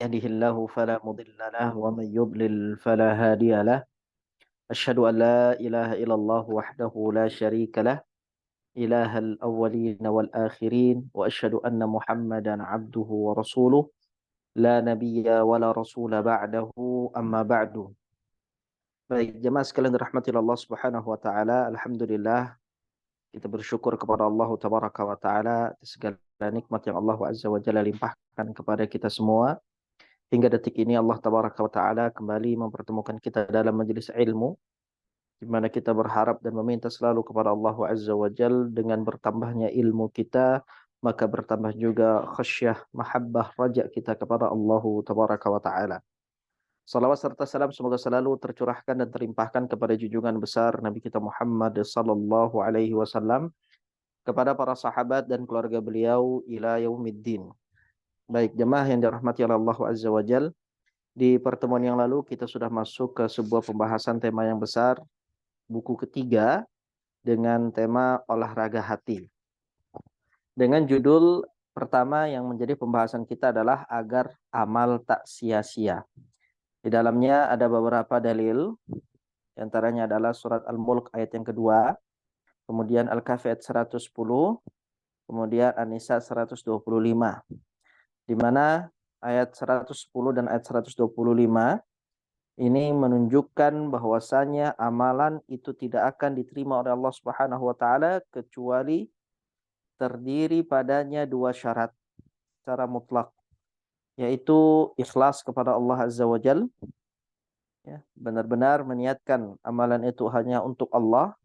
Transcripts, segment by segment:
يهده الله فلا مضل له ومن يضلل فلا هادي له أشهد أن لا إله إلا الله وحده لا شريك له إله الأولين والآخرين وأشهد أن محمدا عبده ورسوله لا نبي ولا رسول بعده أما بعد. Baik, jemaah sekalian dirahmati Allah Subhanahu wa taala. Alhamdulillah kita bersyukur kepada Allah Tabaraka wa taala atas segala nikmat yang Allah Azza wa Jalla limpahkan kepada kita semua. Hingga detik ini Allah Tabaraka wa taala kembali mempertemukan kita dalam majelis ilmu di mana kita berharap dan meminta selalu kepada Allah Azza wa Jalla dengan bertambahnya ilmu kita maka bertambah juga khasyah, mahabbah, raja kita kepada Allah Tabaraka wa taala. Salawat serta salam semoga selalu tercurahkan dan terlimpahkan kepada junjungan besar Nabi kita Muhammad sallallahu alaihi wasallam, kepada para sahabat dan keluarga beliau ila yaumiddin. Baik, jemaah yang dirahmati oleh Allah Azza wa Jalla, di pertemuan yang lalu kita sudah masuk ke sebuah pembahasan tema yang besar, buku ketiga dengan tema olahraga hati. Dengan judul pertama yang menjadi pembahasan kita adalah agar amal tak sia-sia. Di dalamnya ada beberapa dalil, di antaranya adalah surat Al-Mulk ayat yang kedua, kemudian Al-Kahfi ayat 110, kemudian An-Nisa 125. Di mana ayat 110 dan ayat 125 ini menunjukkan bahwasanya amalan itu tidak akan diterima oleh Allah Subhanahu wa taala kecuali terdiri padanya dua syarat secara mutlak, yaitu ikhlas kepada Allah Azza wa Jalla, ya, benar-benar meniatkan amalan itu hanya untuk Allah,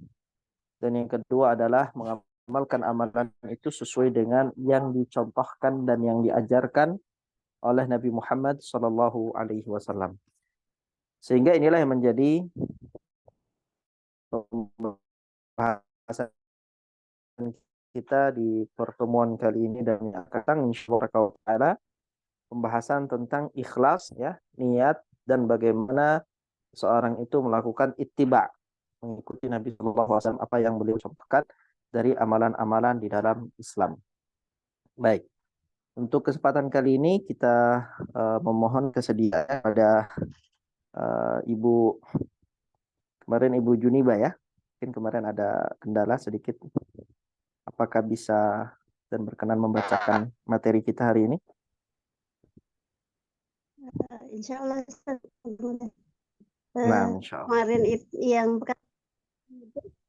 dan yang kedua adalah mengamalkan amalan itu sesuai dengan yang dicontohkan dan yang diajarkan oleh Nabi Muhammad sallallahu alaihi wasallam. Sehingga inilah yang menjadi pembahasan kita di pertemuan kali ini, dan yang akan datang insyaallah pembahasan tentang ikhlas, ya, niat, dan bagaimana seorang itu melakukan ittiba, mengikuti Nabi Shallallahu Alaihi Wasallam apa yang beliau contohkan dari amalan-amalan di dalam Islam. Baik, untuk kesempatan kali ini kita memohon kesediaan pada Ibu, kemarin Ibu Juniba, ya, mungkin kemarin ada kendala sedikit. Apakah bisa dan berkenan membacakan materi kita hari ini? Insya Allah Nah, insya Allah. kemarin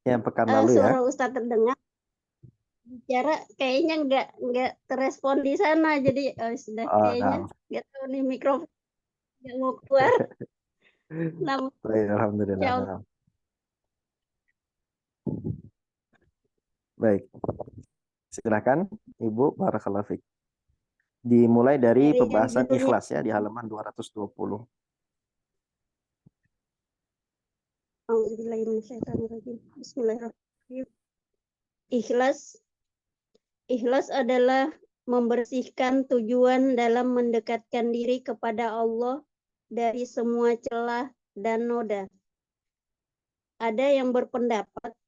Yang pekan lalu ya. suara Ustadz terdengar bicara kayaknya nggak terrespon di sana, jadi sudah kayaknya nggak tahu nih mikrofon nggak mau keluar. Namun Alhamdulillah. Baik, silakan Ibu, barakallahu fiik. Dimulai dari pembahasan ikhlas, ya, di halaman 220. Bismillahirrahmanirrahim. Ikhlas adalah membersihkan tujuan dalam mendekatkan diri kepada Allah dari semua celah dan noda. Ada yang berpendapat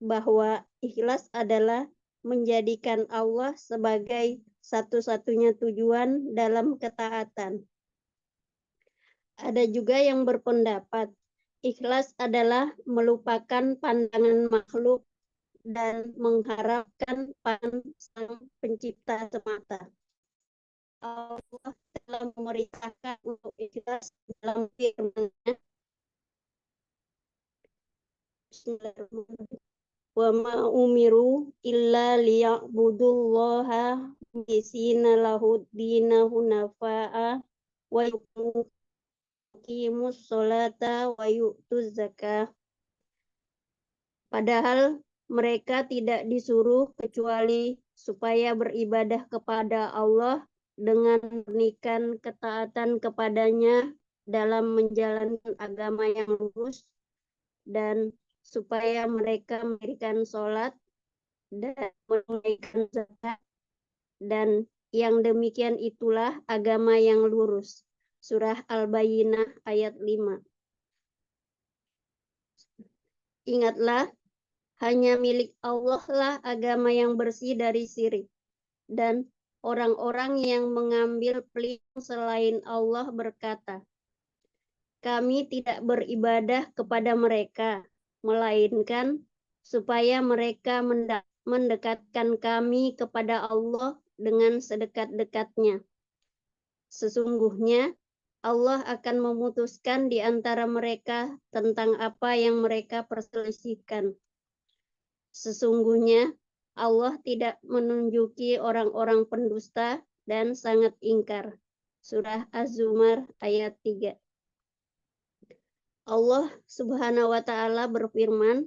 bahwa ikhlas adalah menjadikan Allah sebagai satu-satunya tujuan dalam ketaatan. Ada juga yang berpendapat ikhlas adalah melupakan pandangan makhluk dan mengharapkan pandangan Sang Pencipta semata. Allah telah memerintahkan untuk ikhlas dalam firman-Nya. Bismillahirrahmanirrahim. Wa ma umiru illa liya'budullaha mukhlisina lahu dina hunafa'a wa yuqimus sholata wa yu'tuz zakah. Padahal mereka tidak disuruh kecuali supaya beribadah kepada Allah dengan memurnikan ketaatan kepadanya dalam menjalankan agama yang lurus, dan supaya mereka mendirikan sholat dan menunaikan zakat, dan yang demikian itulah agama yang lurus. Surah Al-Bayyinah ayat 5. Ingatlah, hanya milik Allah lah agama yang bersih dari syirik, dan orang-orang yang mengambil pelindung selain Allah berkata, kami tidak beribadah kepada mereka, melainkan supaya mereka mendekatkan kami kepada Allah dengan sedekat-dekatnya. Sesungguhnya Allah akan memutuskan di antara mereka tentang apa yang mereka perselisihkan. Sesungguhnya Allah tidak menunjuki orang-orang pendusta dan sangat ingkar. Surah Az-Zumar ayat 3. Allah Subhanahu wa taala berfirman,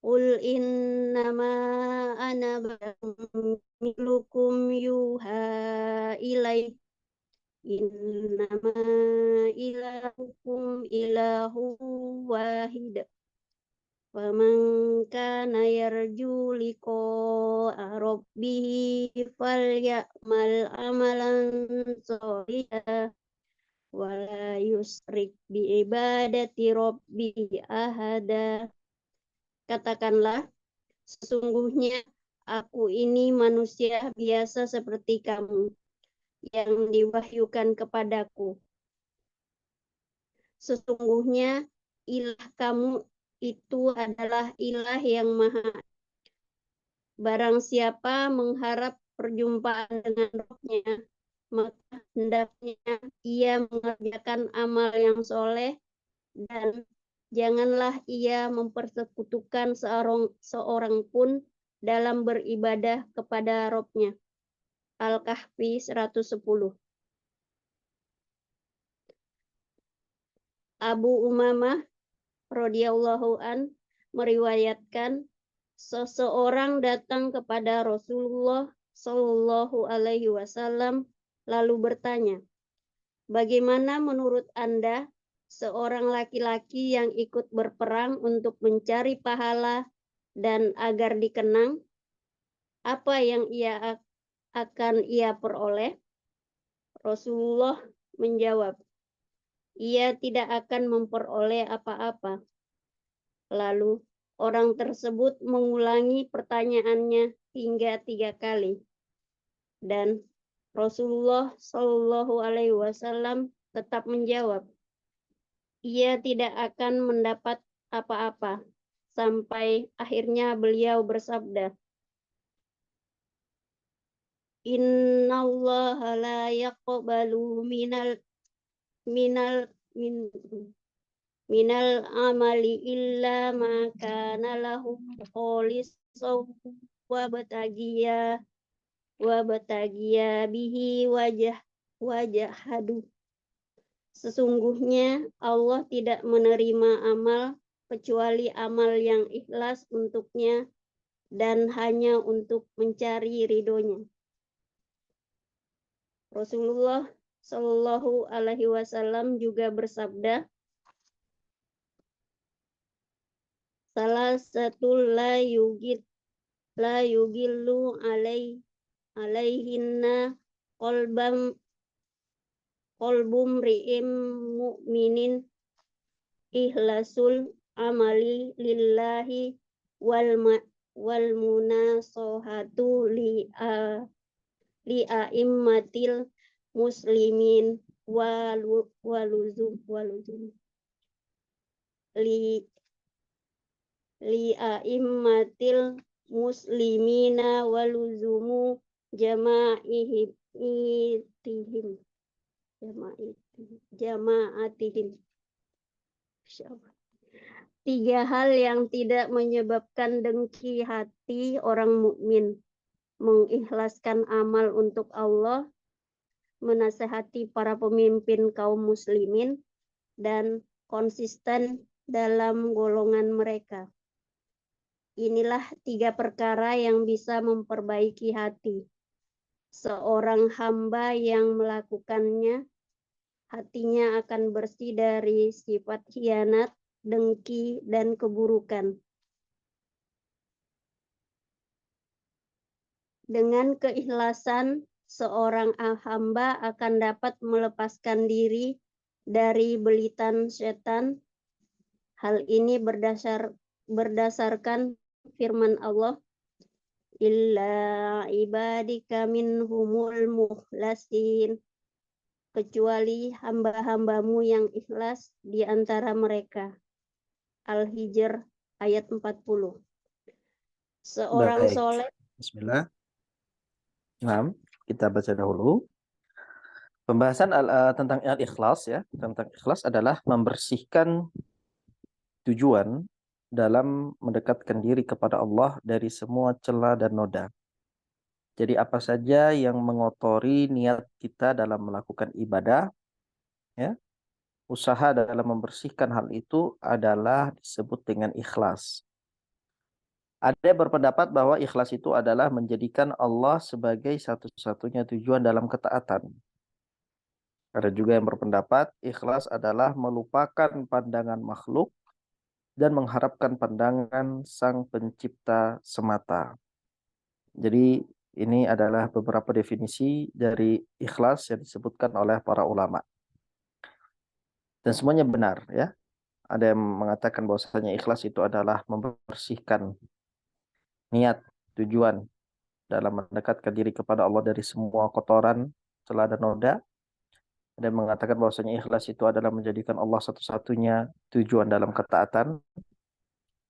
Qul innama ana basyarum yuha ilai innama ilahukum ilahu wahid. Faman kana yarju liqa'a rabbih falyamal amalan sholihan wala yusrik bi ibadati rabbih ahada. Katakanlah, sesungguhnya aku ini manusia biasa seperti kamu yang diwahyukan kepadaku. Sesungguhnya ilah kamu itu adalah ilah yang maha. Barang siapa mengharap perjumpaan dengan rohnya, maka hendaknya ia mengerjakan amal yang soleh dan janganlah ia mempersekutukan seorang pun dalam beribadah kepada Robnya. Al-Kahfi 110. Abu Umamah radhiyallahu an meriwayatkan seseorang datang kepada Rasulullah Shallallahu alaihi wasallam lalu bertanya, bagaimana menurut Anda seorang laki-laki yang ikut berperang untuk mencari pahala dan agar dikenang? Apa yang akan ia peroleh? Rasulullah menjawab, ia tidak akan memperoleh apa-apa. Lalu orang tersebut mengulangi pertanyaannya hingga 3 kali. Dan Rasulullah Shallallahu alaihi wasallam tetap menjawab, ia tidak akan mendapat apa-apa, sampai akhirnya beliau bersabda, Innallaha la yaqbalu minal amali illa ma kana lahu kholisan wa batagiya bihi wajahadu. Sesungguhnya Allah tidak menerima amal kecuali amal yang ikhlas untuknya dan hanya untuk mencari ridhonya. Rasulullah Shallallahu alaihi wasallam juga bersabda, salah satu la yugillu alaihinna qalbum ri'im mu'minin ikhlasul amali lillahi wal munasohatu li'a'immatil muslimin waluzum li'a'immatil muslimina waluzumu jama'atihim. Tiga hal yang tidak menyebabkan dengki hati orang mukmin: mengikhlaskan amal untuk Allah, menasehati para pemimpin kaum muslimin, dan konsisten dalam golongan mereka. Inilah 3 perkara yang bisa memperbaiki hati. Seorang hamba yang melakukannya, hatinya akan bersih dari sifat khianat, dengki, dan keburukan. Dengan keikhlasan, seorang hamba akan dapat melepaskan diri dari belitan setan. Hal ini berdasarkan firman Allah, illa ibadika minhumul mukhlasin, kecuali hamba-hambamu yang ikhlas di antara mereka. Al-Hijr ayat 40. Seorang Baik. soleh. Bismillah. Nah, kita baca dahulu. Pembahasan tentang al-ikhlas ya, tentang ikhlas adalah membersihkan tujuan dalam mendekatkan diri kepada Allah dari semua celah dan noda. Jadi apa saja yang mengotori niat kita dalam melakukan ibadah, ya, usaha dalam membersihkan hal itu adalah disebut dengan ikhlas. Ada yang berpendapat bahwa ikhlas itu adalah menjadikan Allah sebagai satu-satunya tujuan dalam ketaatan. Ada juga yang berpendapat ikhlas adalah melupakan pandangan makhluk dan mengharapkan pandangan Sang Pencipta semata. Jadi ini adalah beberapa definisi dari ikhlas yang disebutkan oleh para ulama. Dan semuanya benar ya. Ada yang mengatakan bahwasanya ikhlas itu adalah membersihkan niat, tujuan dalam mendekatkan diri kepada Allah dari semua kotoran, celah dan noda. Ada yang mengatakan bahwasanya ikhlas itu adalah menjadikan Allah satu-satunya tujuan dalam ketaatan.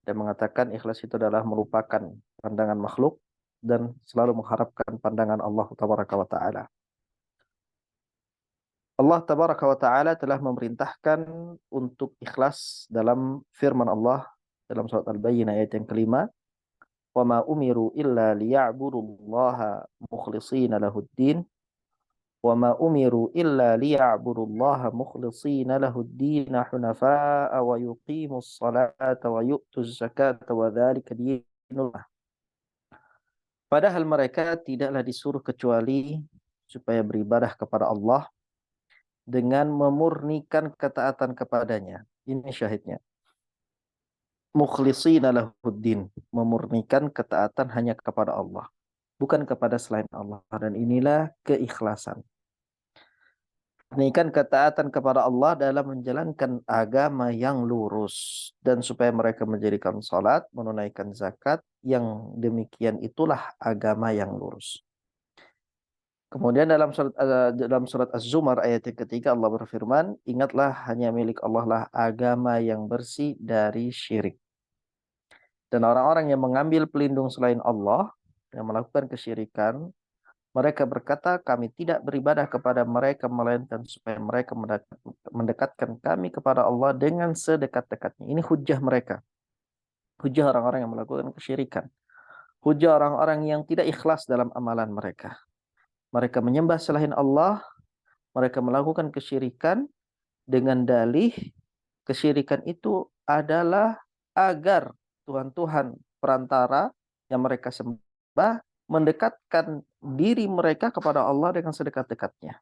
Dan mengatakan ikhlas itu adalah melupakan pandangan makhluk dan selalu mengharapkan pandangan Allah Tabaraka wa Ta'ala. Allah Tabaraka wa Ta'ala telah memerintahkan untuk ikhlas dalam firman Allah dalam surat Al-Bayyinah ayat yang kelima. وَمَا أُمِرُوا إِلَّا لِيَعْبُدُوا اللَّهَ مُخْلِصِينَ لَهُ الدِّينَ وَمَا أُمِرُوا إِلَّا لِيَعْبُدُوا اللَّهَ مُخْلِصِينَ لَهُ الدِّينَ حُنَفَاءَ وَيُقِيمُوا الصَّلَاةَ وَيُؤْتُوا الزَّكَاةَ وَذَلِكَ دِينُ اللَّهِ. Padahal mereka tidaklah disuruh kecuali supaya beribadah kepada Allah dengan memurnikan ketaatan kepadanya. Ini syahidnya. Mukhlishina lahuddin, memurnikan ketaatan hanya kepada Allah, bukan kepada selain Allah. Dan inilah keikhlasan. Memurnikan ketaatan kepada Allah dalam menjalankan agama yang lurus. Dan supaya mereka menjadikan salat, menunaikan zakat, yang demikian itulah agama yang lurus. Kemudian dalam surat Az-Zumar ayat yang ketiga Allah berfirman, ingatlah hanya milik Allah lah agama yang bersih dari syirik. Dan orang-orang yang mengambil pelindung selain Allah, yang melakukan kesyirikan, mereka berkata, kami tidak beribadah kepada mereka, melainkan supaya mereka mendekatkan kami kepada Allah dengan sedekat-dekatnya. Ini hujah mereka. Hujah orang-orang yang melakukan kesyirikan. Hujah orang-orang yang tidak ikhlas dalam amalan mereka. Mereka menyembah selain Allah, mereka melakukan kesyirikan dengan dalih kesyirikan itu adalah agar Tuhan-Tuhan perantara yang mereka sembah mendekatkan diri mereka kepada Allah dengan sedekat-dekatnya.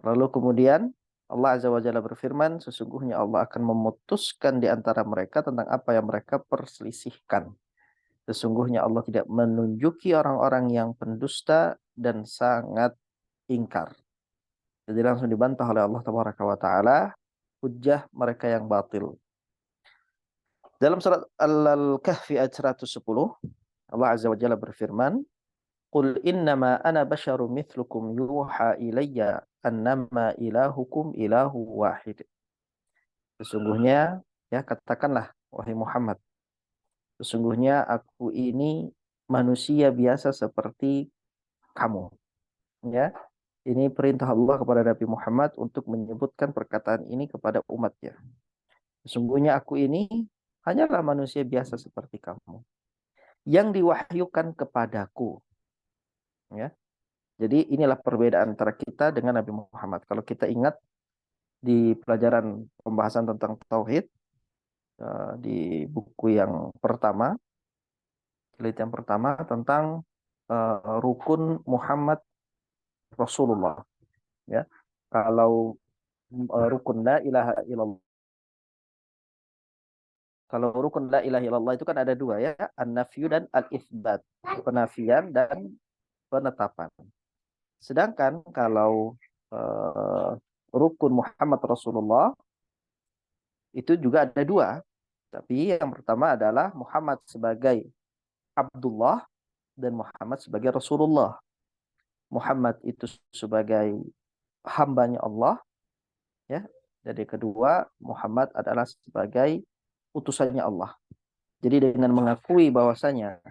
Lalu kemudian Allah Azza wa Jalla berfirman, sesungguhnya Allah akan memutuskan di antara mereka tentang apa yang mereka perselisihkan. Sesungguhnya Allah tidak menunjuki orang-orang yang pendusta dan sangat ingkar. Jadi langsung dibantah oleh Allah Tabaraka wa Ta'ala hujjah mereka yang batil. Dalam surat Al-Kahfi ayat 110, Allah Azza wa Jalla berfirman, "Qul innama ana basyarum mithlukum yuha ilayya annama ilahukum ilahu wahid." Sesungguhnya, ya katakanlah wahai Muhammad, sesungguhnya aku ini manusia biasa seperti kamu. Ya, ini perintah Allah kepada Nabi Muhammad untuk menyebutkan perkataan ini kepada umatnya. Sesungguhnya aku ini hanyalah manusia biasa seperti kamu, yang diwahyukan kepadaku. Ya. Jadi inilah perbedaan antara kita dengan Nabi Muhammad. Kalau kita ingat di pelajaran pembahasan tentang tauhid di buku yang pertama, jilid yang pertama tentang rukun Muhammad Rasulullah. Ya, kalau rukun la ilaha illallah, kalau rukun la ilaha illallah itu kan ada dua ya, an-nafyu dan al-itsbat, penafian dan penetapan. Sedangkan kalau rukun Muhammad Rasulullah itu juga ada dua. Tapi yang pertama adalah Muhammad sebagai Abdullah dan Muhammad sebagai Rasulullah. Muhammad itu sebagai hambanya Allah, ya. Dan yang kedua, Muhammad adalah sebagai utusannya Allah. Jadi dengan mengakui bahwasanya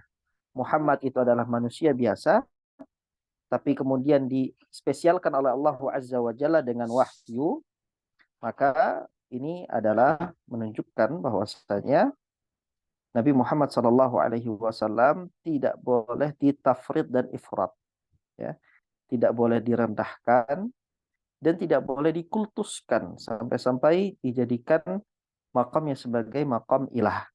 Muhammad itu adalah manusia biasa, tapi kemudian dispesialkan oleh Allah Azza wa Jalla dengan wahyu, maka ini adalah menunjukkan bahwasanya Nabi Muhammad Shallallahu Alaihi Wasallam tidak boleh ditafrid dan ifrat, ya, tidak boleh direndahkan dan tidak boleh dikultuskan sampai-sampai dijadikan makamnya sebagai makam ilah.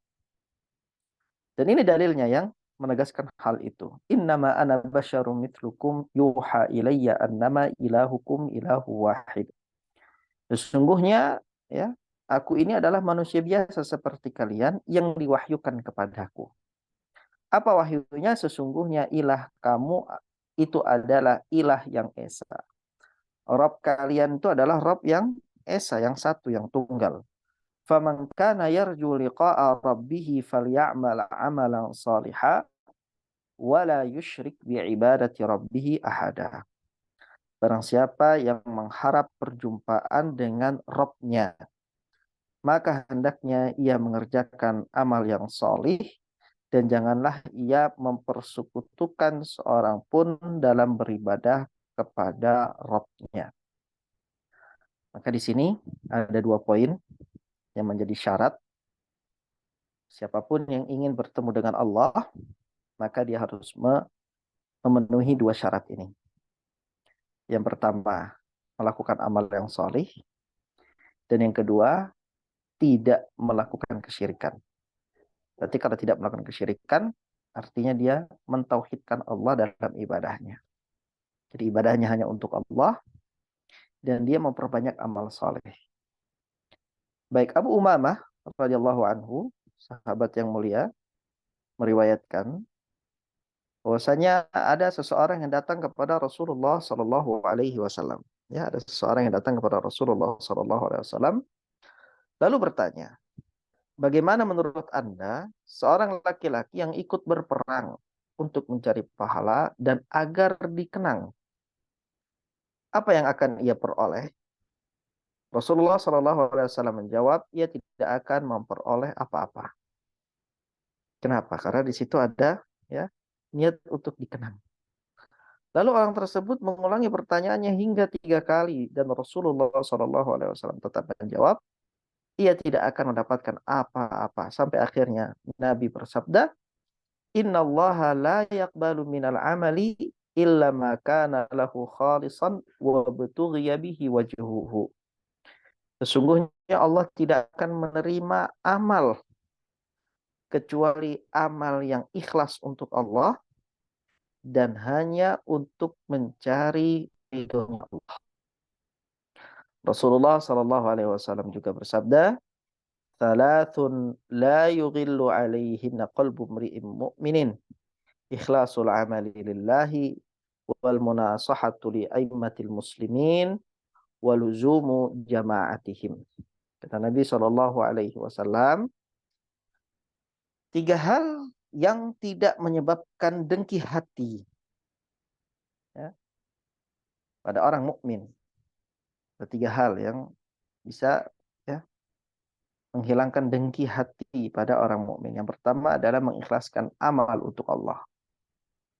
Dan ini dalilnya yang menegaskan hal itu. Innama ana basyarum mithlukum yuha ilayya annama ilahukum ilahu wahid. Sesungguhnya, ya, aku ini adalah manusia biasa seperti kalian yang diwahyukan kepadaku. Apa wahyunya? Sesungguhnya ilah kamu itu adalah ilah yang esa. Rob kalian itu adalah Rob yang esa, yang satu, yang tunggal. Faman kana yarju liqa'a rabbih falyamal 'amalan shalihan wa la yusyrik bi'ibadati rabbih ahada. Barang siapa yang mengharap perjumpaan dengan Robnya, maka hendaknya ia mengerjakan amal yang solih dan janganlah ia mempersekutukan seorang pun dalam beribadah kepada Robnya. Maka di sini ada 2 poin yang menjadi syarat. Siapapun yang ingin bertemu dengan Allah, maka dia harus memenuhi 2 syarat ini. Yang pertama, melakukan amal yang solih. Dan yang kedua, tidak melakukan kesyirikan. Berarti kalau tidak melakukan kesyirikan, artinya dia mentauhidkan Allah dalam ibadahnya. Jadi ibadahnya hanya untuk Allah, dan dia memperbanyak amal soleh. Baik, Abu Umamah radhiyallahu anhu, sahabat yang mulia, meriwayatkan bahwasanya ada seseorang yang datang kepada Rasulullah Shallallahu Alaihi Wasallam. Ya, ada seseorang yang datang kepada Rasulullah Shallallahu Alaihi Wasallam, lalu bertanya, bagaimana menurut Anda seorang laki-laki yang ikut berperang untuk mencari pahala dan agar dikenang? Apa yang akan ia peroleh? Rasulullah Shallallahu Alaihi Wasallam menjawab, ia tidak akan memperoleh apa-apa. Kenapa? Karena di situ ada, ya, niat untuk dikenang. Lalu orang tersebut mengulangi pertanyaannya hingga 3 kali dan Rasulullah Shallallahu Alaihi Wasallam tetap menjawab, ia tidak akan mendapatkan apa-apa. Sampai akhirnya Nabi bersabda, Inna Allah la yaqbalu minal amali illa ma kana lahu khalisan wa butughiya bihi wajhuhu. Sesungguhnya Allah tidak akan menerima amal kecuali amal yang ikhlas untuk Allah dan hanya untuk mencari ridhonya Allah. Rasulullah Shallallahu Alaihi Wasallam juga bersabda, Thalathun la yughillu alaihinna qalbu mri'im mu'minin ikhlasul amali lillahi wal munasahatu li aimmatil muslimin waluzumu jama'atihim. Kata Nabi Shallallahu Alaihi Wasallam, 3 hal yang tidak menyebabkan dengki hati, ya, pada orang mukmin. Ada 3 hal yang bisa, ya, menghilangkan dengki hati pada orang mukmin. Yang pertama adalah mengikhlaskan amal untuk Allah.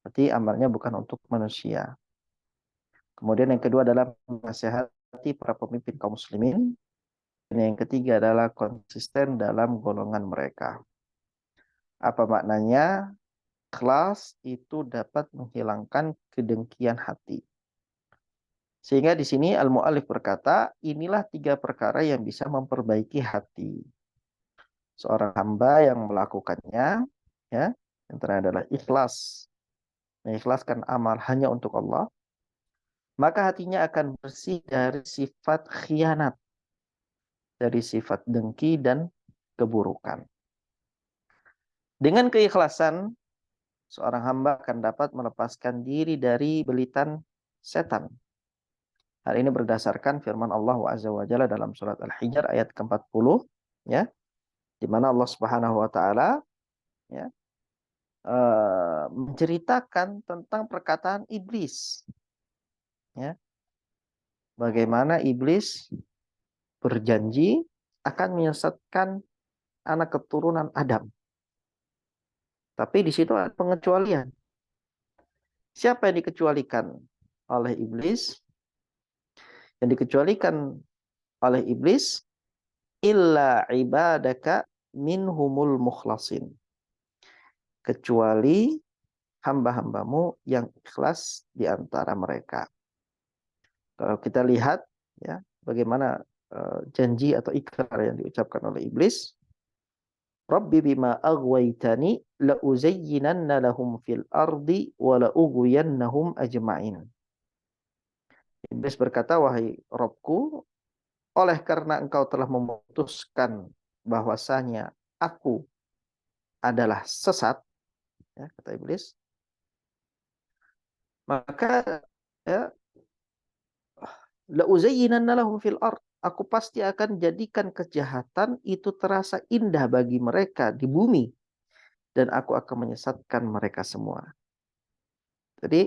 Berarti amalnya bukan untuk manusia. Kemudian yang kedua adalah menasihati para pemimpin kaum muslimin. Dan yang ketiga adalah konsisten dalam golongan mereka. Apa maknanya? Ikhlas itu dapat menghilangkan kedengkian hati. Sehingga di sini al-mu'allif berkata, inilah 3 perkara yang bisa memperbaiki hati seorang hamba yang melakukannya, ya. Yang terakhir adalah ikhlas, mengikhlaskan amal hanya untuk Allah, maka hatinya akan bersih dari sifat khianat, dari sifat dengki dan keburukan. Dengan keikhlasan, seorang hamba akan dapat melepaskan diri dari belitan setan. Hal ini berdasarkan firman Allah Azza wa Jalla dalam surat Al-Hijr ayat ke-40, ya, di mana Allah Subhanahu wa taala, ya, menceritakan tentang perkataan iblis. Ya. Bagaimana iblis berjanji akan menyesatkan anak keturunan Adam. Tapi di situ ada pengecualian. Siapa yang dikecualikan oleh iblis? Yang dikecualikan oleh iblis, illa ibadaka minhumul mukhlasin. Kecuali hamba-hambamu yang ikhlas di antara mereka. Kalau kita lihat ya bagaimana janji atau ikrar yang diucapkan oleh iblis, Rabbi bima aghwaytani la uzayyinanna lahum fil ardi wa la ughwiyannahum ajma'in. Iblis berkata, wahai Robku, oleh karena engkau telah memutuskan bahwasanya aku adalah sesat, ya, kata iblis, maka ya, la uzayyinanna lahum fil ard. Aku pasti akan jadikan kejahatan itu terasa indah bagi mereka di bumi. Dan aku akan menyesatkan mereka semua. Jadi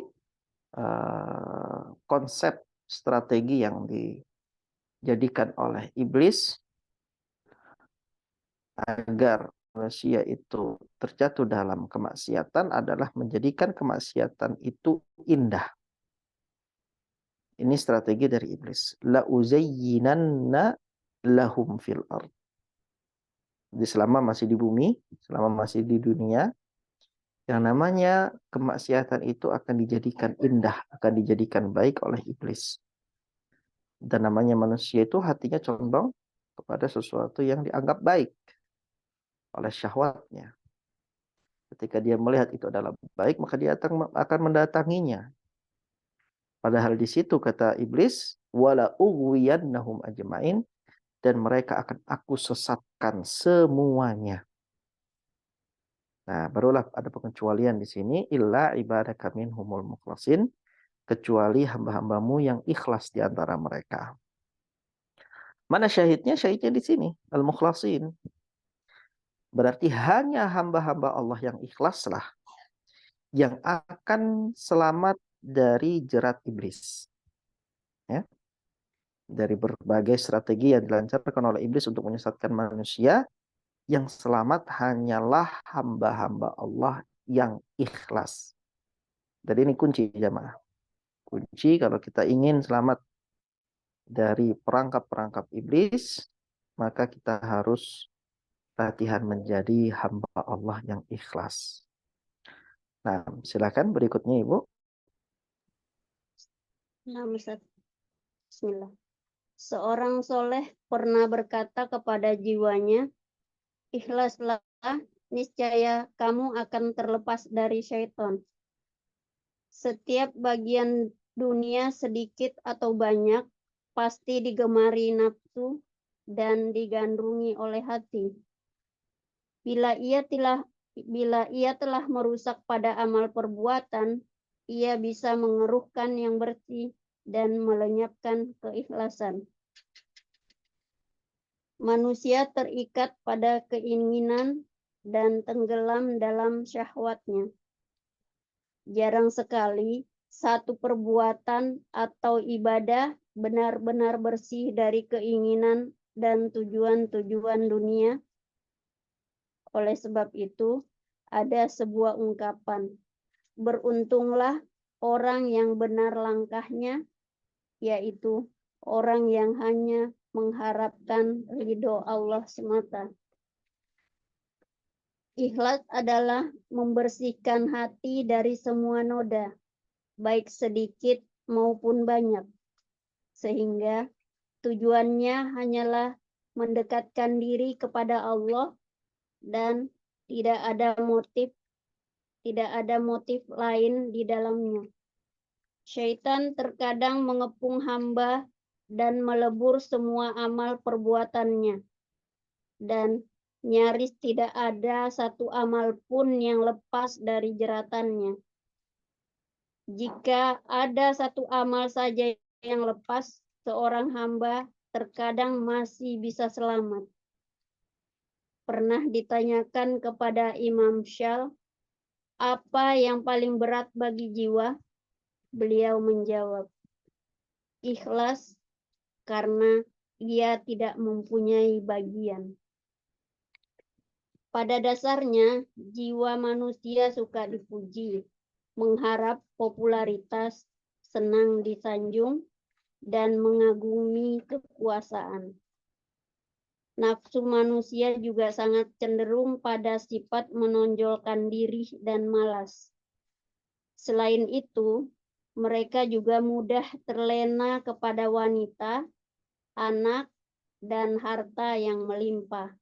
konsep strategi yang dijadikan oleh iblis agar manusia itu terjatuh dalam kemaksiatan adalah menjadikan kemaksiatan itu indah. Ini strategi dari iblis. La uzayyinanna lahum fil ard. Jadi selama masih di bumi, selama masih di dunia, yang namanya kemaksiatan itu akan dijadikan indah, akan dijadikan baik oleh iblis. Dan namanya manusia itu hatinya condong kepada sesuatu yang dianggap baik oleh syahwatnya. Ketika dia melihat itu adalah baik, maka dia akan mendatanginya. Padahal di situ kata iblis, wala ughwiyannahum ajmain, dan mereka akan aku sesatkan semuanya. Nah, barulah ada pengecualian di sini, illa ibadaka minhumul mukhlasin, kecuali hamba-hambamu yang ikhlas di antara mereka. Mana syahidnya? Syahidnya di sini, al-mukhlasin. Berarti hanya hamba-hamba Allah yang ikhlaslah yang akan selamat dari jerat iblis. Ya. Dari berbagai strategi yang dilancarkan oleh iblis untuk menyesatkan manusia, yang selamat hanyalah hamba-hamba Allah yang ikhlas. Jadi ini kunci jamaah. Kunci kalau kita ingin selamat dari perangkap-perangkap iblis, maka kita harus latihan menjadi hamba Allah yang ikhlas. Nah, silakan berikutnya Ibu. Nah, Bismillah. Seorang soleh pernah berkata kepada jiwanya, ikhlaslah, niscaya kamu akan terlepas dari syaitan. Setiap bagian dunia sedikit atau banyak pasti digemari nafsu dan digandrungi oleh hati. Bila ia telah merusak pada amal perbuatan, ia bisa mengeruhkan yang bersih dan melenyapkan keikhlasan. Manusia terikat pada keinginan dan tenggelam dalam syahwatnya. Jarang sekali satu perbuatan atau ibadah benar-benar bersih dari keinginan dan tujuan-tujuan dunia. Oleh sebab itu, ada sebuah ungkapan, beruntunglah orang yang benar langkahnya, yaitu orang yang hanya mengharapkan ridho Allah semata. Ikhlas adalah membersihkan hati dari semua noda, baik sedikit maupun banyak, sehingga tujuannya hanyalah mendekatkan diri kepada Allah dan tidak ada motif lain di dalamnya. Syaitan terkadang mengepung hamba dan melebur semua amal perbuatannya, dan nyaris tidak ada satu amal pun yang lepas dari jeratannya. Jika ada satu amal saja yang lepas, seorang hamba terkadang masih bisa selamat. Pernah ditanyakan kepada Imam Syal, apa yang paling berat bagi jiwa? Beliau menjawab, ikhlas, karena ia tidak mempunyai bagian. Pada dasarnya, jiwa manusia suka dipuji, mengharap popularitas, senang disanjung, dan mengagumi kekuasaan. Nafsu manusia juga sangat cenderung pada sifat menonjolkan diri dan malas. Selain itu, mereka juga mudah terlena kepada wanita, anak, dan harta yang melimpah,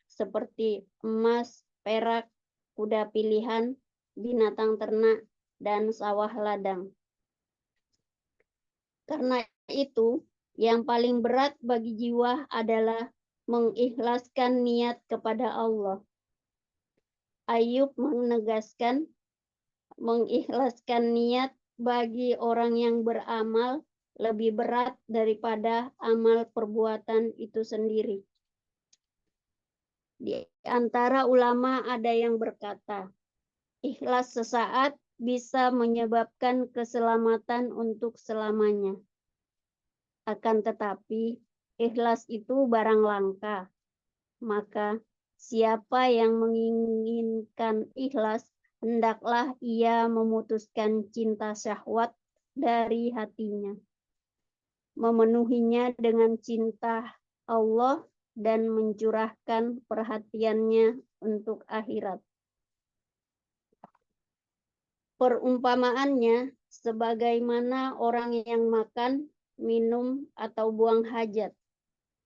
seperti emas, perak, kuda pilihan, binatang ternak, dan sawah ladang. Karena itu, yang paling berat bagi jiwa adalah mengikhlaskan niat kepada Allah. Ayub menegaskan, mengikhlaskan niat bagi orang yang beramal lebih berat daripada amal perbuatan itu sendiri. Di antara ulama ada yang berkata, ikhlas sesaat bisa menyebabkan keselamatan untuk selamanya. Akan tetapi, ikhlas itu barang langka. Maka, siapa yang menginginkan ikhlas, hendaklah ia memutuskan cinta syahwat dari hatinya, memenuhinya dengan cinta Allah, dan mencurahkan perhatiannya untuk akhirat. Perumpamaannya, sebagaimana orang yang makan, minum, atau buang hajat.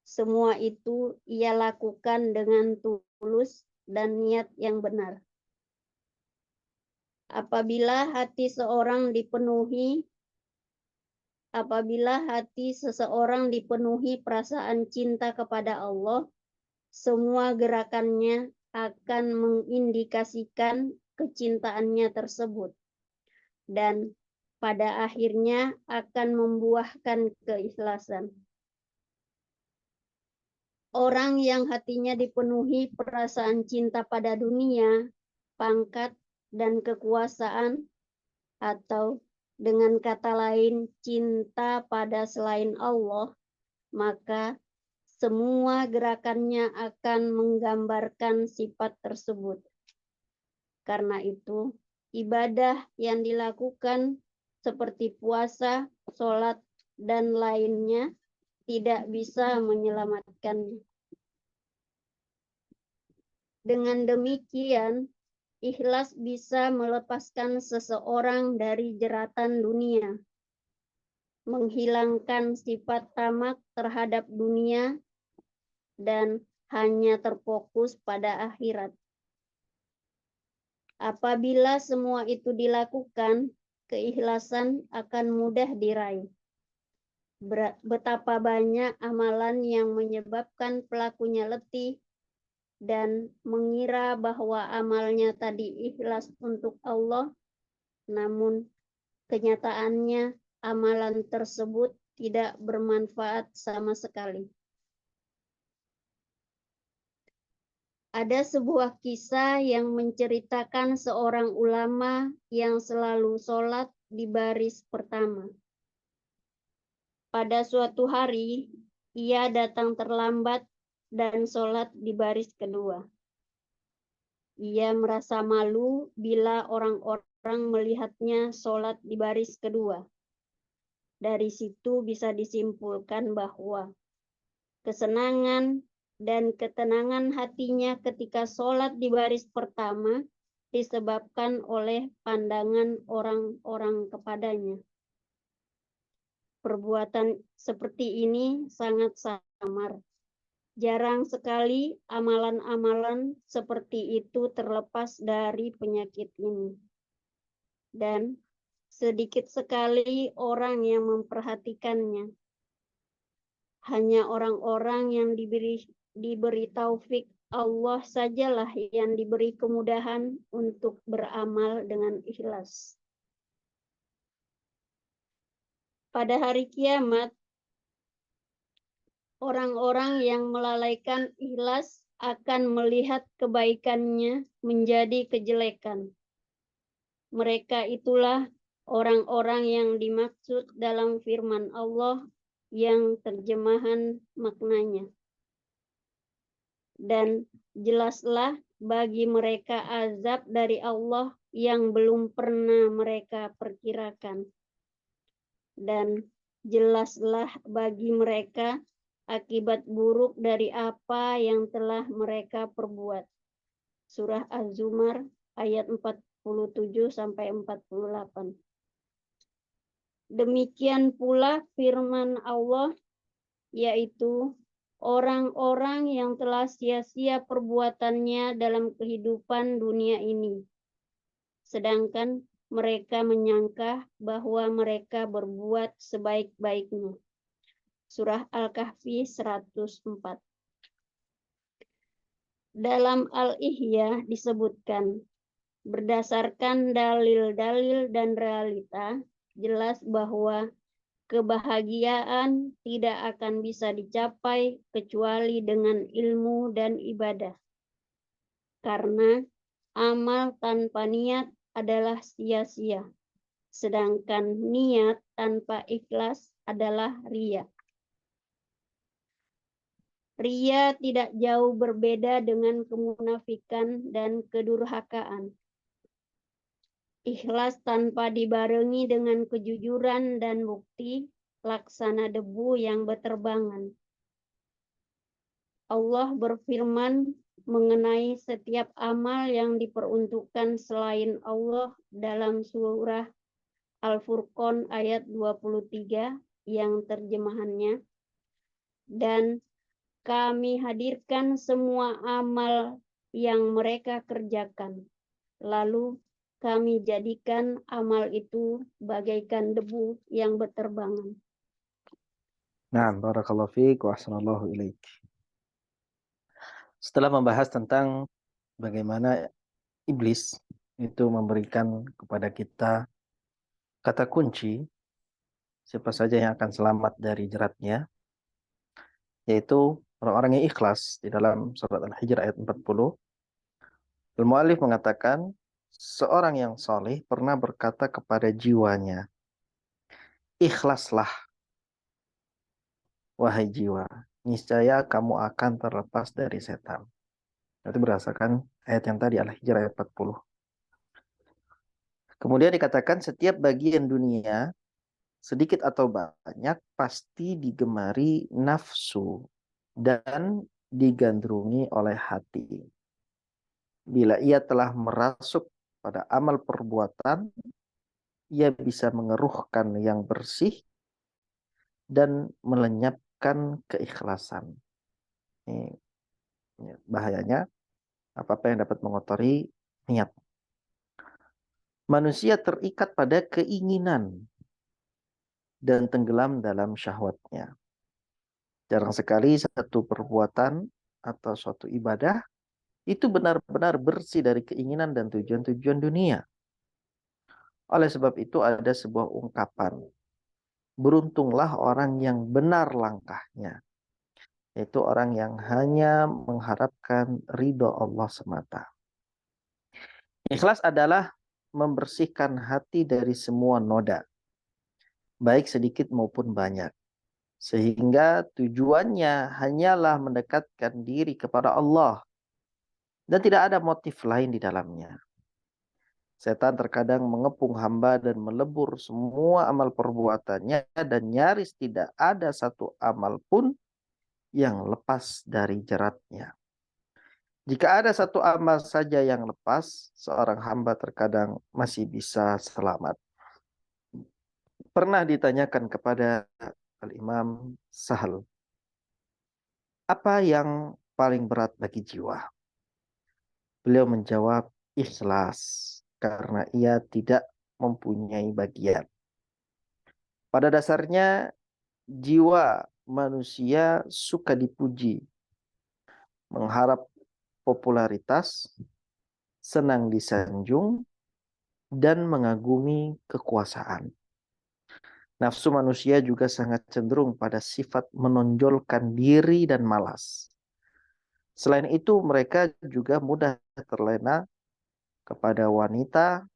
Semua itu ia lakukan dengan tulus dan niat yang benar. Apabila hati seseorang dipenuhi perasaan cinta kepada Allah, semua gerakannya akan mengindikasikan kecintaannya tersebut, dan pada akhirnya akan membuahkan keikhlasan. Orang yang hatinya dipenuhi perasaan cinta pada dunia, pangkat, dan kekuasaan, atau dengan kata lain cinta pada selain Allah, maka semua gerakannya akan menggambarkan sifat tersebut. Karena itu, ibadah yang dilakukan seperti puasa, sholat, dan lainnya tidak bisa menyelamatkannya. Dengan demikian, ikhlas bisa melepaskan seseorang dari jeratan dunia, menghilangkan sifat tamak terhadap dunia, dan hanya terfokus pada akhirat. Apabila semua itu dilakukan, keikhlasan akan mudah diraih. Betapa banyak amalan yang menyebabkan pelakunya letih dan mengira bahwa amalnya tadi ikhlas untuk Allah, namun kenyataannya amalan tersebut tidak bermanfaat sama sekali. Ada sebuah kisah yang menceritakan seorang ulama yang selalu sholat di baris pertama. Pada suatu hari, ia datang terlambat dan sholat di baris kedua. Ia merasa malu bila orang-orang melihatnya sholat di baris kedua. Dari situ bisa disimpulkan bahwa kesenangan dan ketenangan hatinya ketika sholat di baris pertama disebabkan oleh pandangan orang-orang kepadanya. Perbuatan seperti ini sangat samar. Jarang sekali amalan-amalan seperti itu terlepas dari penyakit ini. Dan sedikit sekali orang yang memperhatikannya. Hanya orang-orang yang diberi taufik Allah sajalah yang diberi kemudahan untuk beramal dengan ikhlas. Pada hari kiamat, orang-orang yang melalaikan ikhlas akan melihat kebaikannya menjadi kejelekan. Mereka itulah orang-orang yang dimaksud dalam firman Allah yang terjemahan maknanya. Dan jelaslah bagi mereka azab dari Allah yang belum pernah mereka perkirakan. Dan jelaslah bagi mereka akibat buruk dari apa yang telah mereka perbuat. Surah Az-Zumar ayat 47 sampai 48. Demikian pula firman Allah, yaitu orang-orang yang telah sia-sia perbuatannya dalam kehidupan dunia ini, sedangkan mereka menyangka bahwa mereka berbuat sebaik-baiknya. Surah Al-Kahfi 104. Dalam Al-Ihya disebutkan, berdasarkan dalil-dalil dan realita, jelas bahwa kebahagiaan tidak akan bisa dicapai kecuali dengan ilmu dan ibadah. Karena amal tanpa niat adalah sia-sia, sedangkan niat tanpa ikhlas adalah riya. Riya tidak jauh berbeda dengan kemunafikan dan kedurhakaan. Ikhlas tanpa dibarengi dengan kejujuran dan bukti, laksana debu yang berterbangan. Allah berfirman mengenai setiap amal yang diperuntukkan selain Allah dalam surah Al-Furqan ayat 23 yang terjemahannya, dan kami hadirkan semua amal yang mereka kerjakan, lalu kami jadikan amal itu bagaikan debu yang berterbangan. Nah, barakallahu fiik wa ahsanallahu ilaik. Setelah membahas tentang bagaimana iblis itu memberikan kepada kita kata kunci siapa saja yang akan selamat dari jeratnya, yaitu orang-orang yang ikhlas di dalam surat Al-Hijr ayat 40. Al-Mu'allif mengatakan, seorang yang soleh pernah berkata kepada jiwanya, ikhlaslah, wahai jiwa, niscaya kamu akan terlepas dari setan. Itu berdasarkan ayat yang tadi, Al-Hijr ayat 40. Kemudian dikatakan setiap bagian dunia, sedikit atau banyak, pasti digemari nafsu dan digandrungi oleh hati. Bila ia telah merasuk pada amal perbuatan, ia bisa mengeruhkan yang bersih dan melenyapkan keikhlasan. Ini bahayanya, apa-apa yang dapat mengotori niat. Manusia terikat pada keinginan dan tenggelam dalam syahwatnya. Jarang sekali satu perbuatan atau suatu ibadah itu benar-benar bersih dari keinginan dan tujuan-tujuan dunia. Oleh sebab itu ada sebuah ungkapan, beruntunglah orang yang benar langkahnya, yaitu orang yang hanya mengharapkan ridho Allah semata. Ikhlas adalah membersihkan hati dari semua noda, baik sedikit maupun banyak. Sehingga tujuannya hanyalah mendekatkan diri kepada Allah. Dan tidak ada motif lain di dalamnya. Setan terkadang mengepung hamba dan melebur semua amal perbuatannya. Dan nyaris tidak ada satu amal pun yang lepas dari jeratnya. Jika ada satu amal saja yang lepas, seorang hamba terkadang masih bisa selamat. Pernah ditanyakan kepada Al-Imam Sahal, apa yang paling berat bagi jiwa? Beliau menjawab, ikhlas, karena ia tidak mempunyai bagian. Pada dasarnya, jiwa manusia suka dipuji, mengharap popularitas, senang disanjung, dan mengagumi kekuasaan. Nafsu manusia juga sangat cenderung pada sifat menonjolkan diri dan malas. Selain itu, mereka juga mudah terlena kepada wanita,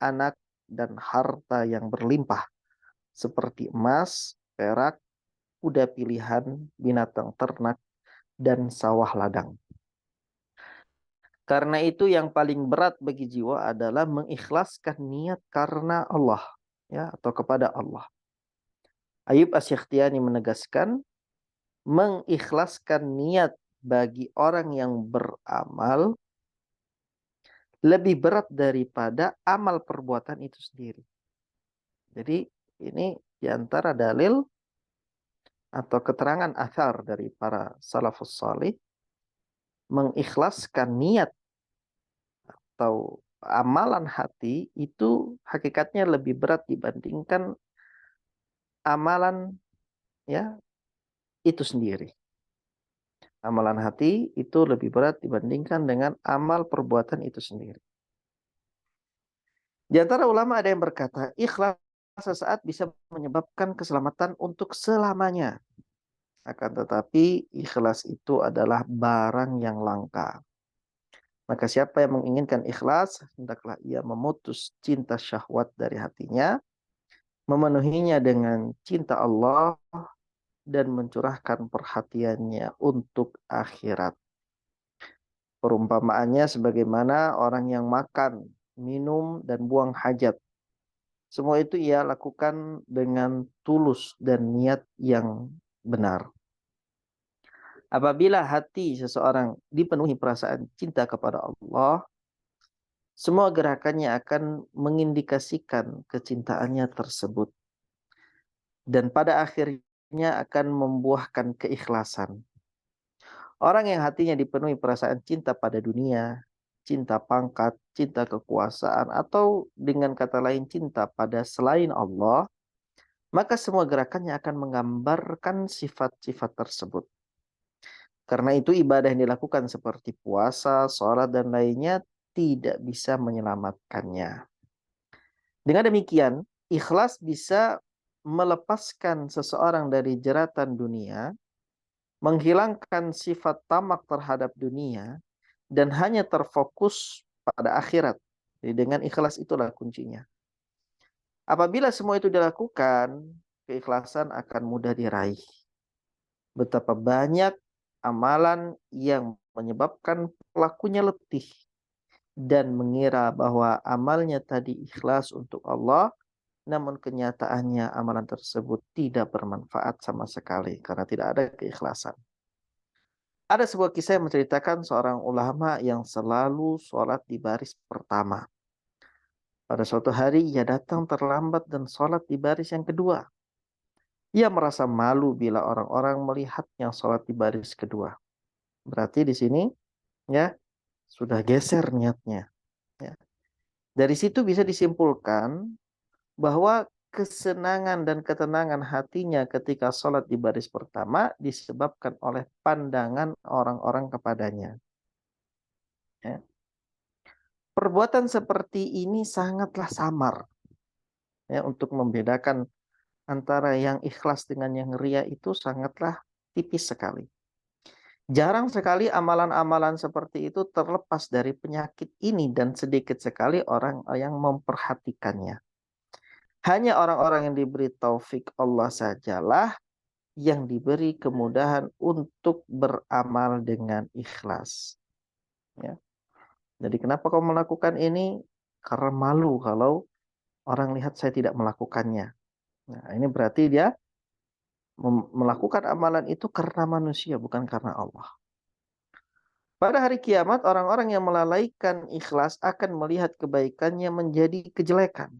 anak, dan harta yang berlimpah, seperti emas, perak, kuda pilihan, binatang ternak, dan sawah ladang. Karena itu yang paling berat bagi jiwa adalah mengikhlaskan niat karena Allah, ya, atau kepada Allah. Ayub As-Sikhtiyani menegaskan, mengikhlaskan niat bagi orang yang beramal lebih berat daripada amal perbuatan itu sendiri. Jadi ini diantara dalil atau keterangan athar dari para salafus salih, mengikhlaskan niat atau amalan hati itu hakikatnya lebih berat dibandingkan amalan, ya, itu sendiri. Amalan hati itu lebih berat dibandingkan dengan amal perbuatan itu sendiri. Di antara ulama ada yang berkata, ikhlas sesaat bisa menyebabkan keselamatan untuk selamanya. Akan tetapi ikhlas itu adalah barang yang langka. Maka siapa yang menginginkan ikhlas, hendaklah ia memutus cinta syahwat dari hatinya, memenuhinya dengan cinta Allah, dan mencurahkan perhatiannya untuk akhirat. Perumpamaannya sebagaimana orang yang makan, minum, dan buang hajat. Semua itu ia lakukan dengan tulus dan niat yang benar. Apabila hati seseorang dipenuhi perasaan cinta kepada Allah, semua gerakannya akan mengindikasikan kecintaannya tersebut. Dan pada akhirnya akan membuahkan keikhlasan. Orang yang hatinya dipenuhi perasaan cinta pada dunia, cinta pangkat, cinta kekuasaan, atau dengan kata lain cinta pada selain Allah, maka semua gerakannya akan menggambarkan sifat-sifat tersebut. Karena itu ibadah yang dilakukan seperti puasa, sholat, dan lainnya tidak bisa menyelamatkannya. Dengan demikian, ikhlas bisa melepaskan seseorang dari jeratan dunia, menghilangkan sifat tamak terhadap dunia, dan hanya terfokus pada akhirat. Jadi dengan ikhlas itulah kuncinya. Apabila semua itu dilakukan, keikhlasan akan mudah diraih. Betapa banyak amalan yang menyebabkan pelakunya letih dan mengira bahwa amalnya tadi ikhlas untuk Allah, namun kenyataannya amalan tersebut tidak bermanfaat sama sekali karena tidak ada keikhlasan. Ada sebuah kisah yang menceritakan seorang ulama yang selalu sholat di baris pertama. Pada suatu hari ia datang terlambat dan sholat di baris yang kedua. Ia merasa malu bila orang-orang melihatnya sholat di baris kedua. Berarti di sini, ya, sudah geser niatnya. Ya. Dari situ bisa disimpulkan bahwa kesenangan dan ketenangan hatinya ketika sholat di baris pertama disebabkan oleh pandangan orang-orang kepadanya. Ya. Perbuatan seperti ini sangatlah samar, ya, untuk membedakan antara yang ikhlas dengan yang ria itu sangatlah tipis sekali. Jarang sekali amalan-amalan seperti itu terlepas dari penyakit ini dan sedikit sekali orang yang memperhatikannya. Hanya orang-orang yang diberi taufik Allah sajalah yang diberi kemudahan untuk beramal dengan ikhlas. Ya. Jadi kenapa kau melakukan ini? Karena malu kalau orang lihat saya tidak melakukannya. Nah, ini berarti dia melakukan amalan itu karena manusia, bukan karena Allah. Pada hari kiamat, orang-orang yang melalaikan ikhlas akan melihat kebaikannya menjadi kejelekan.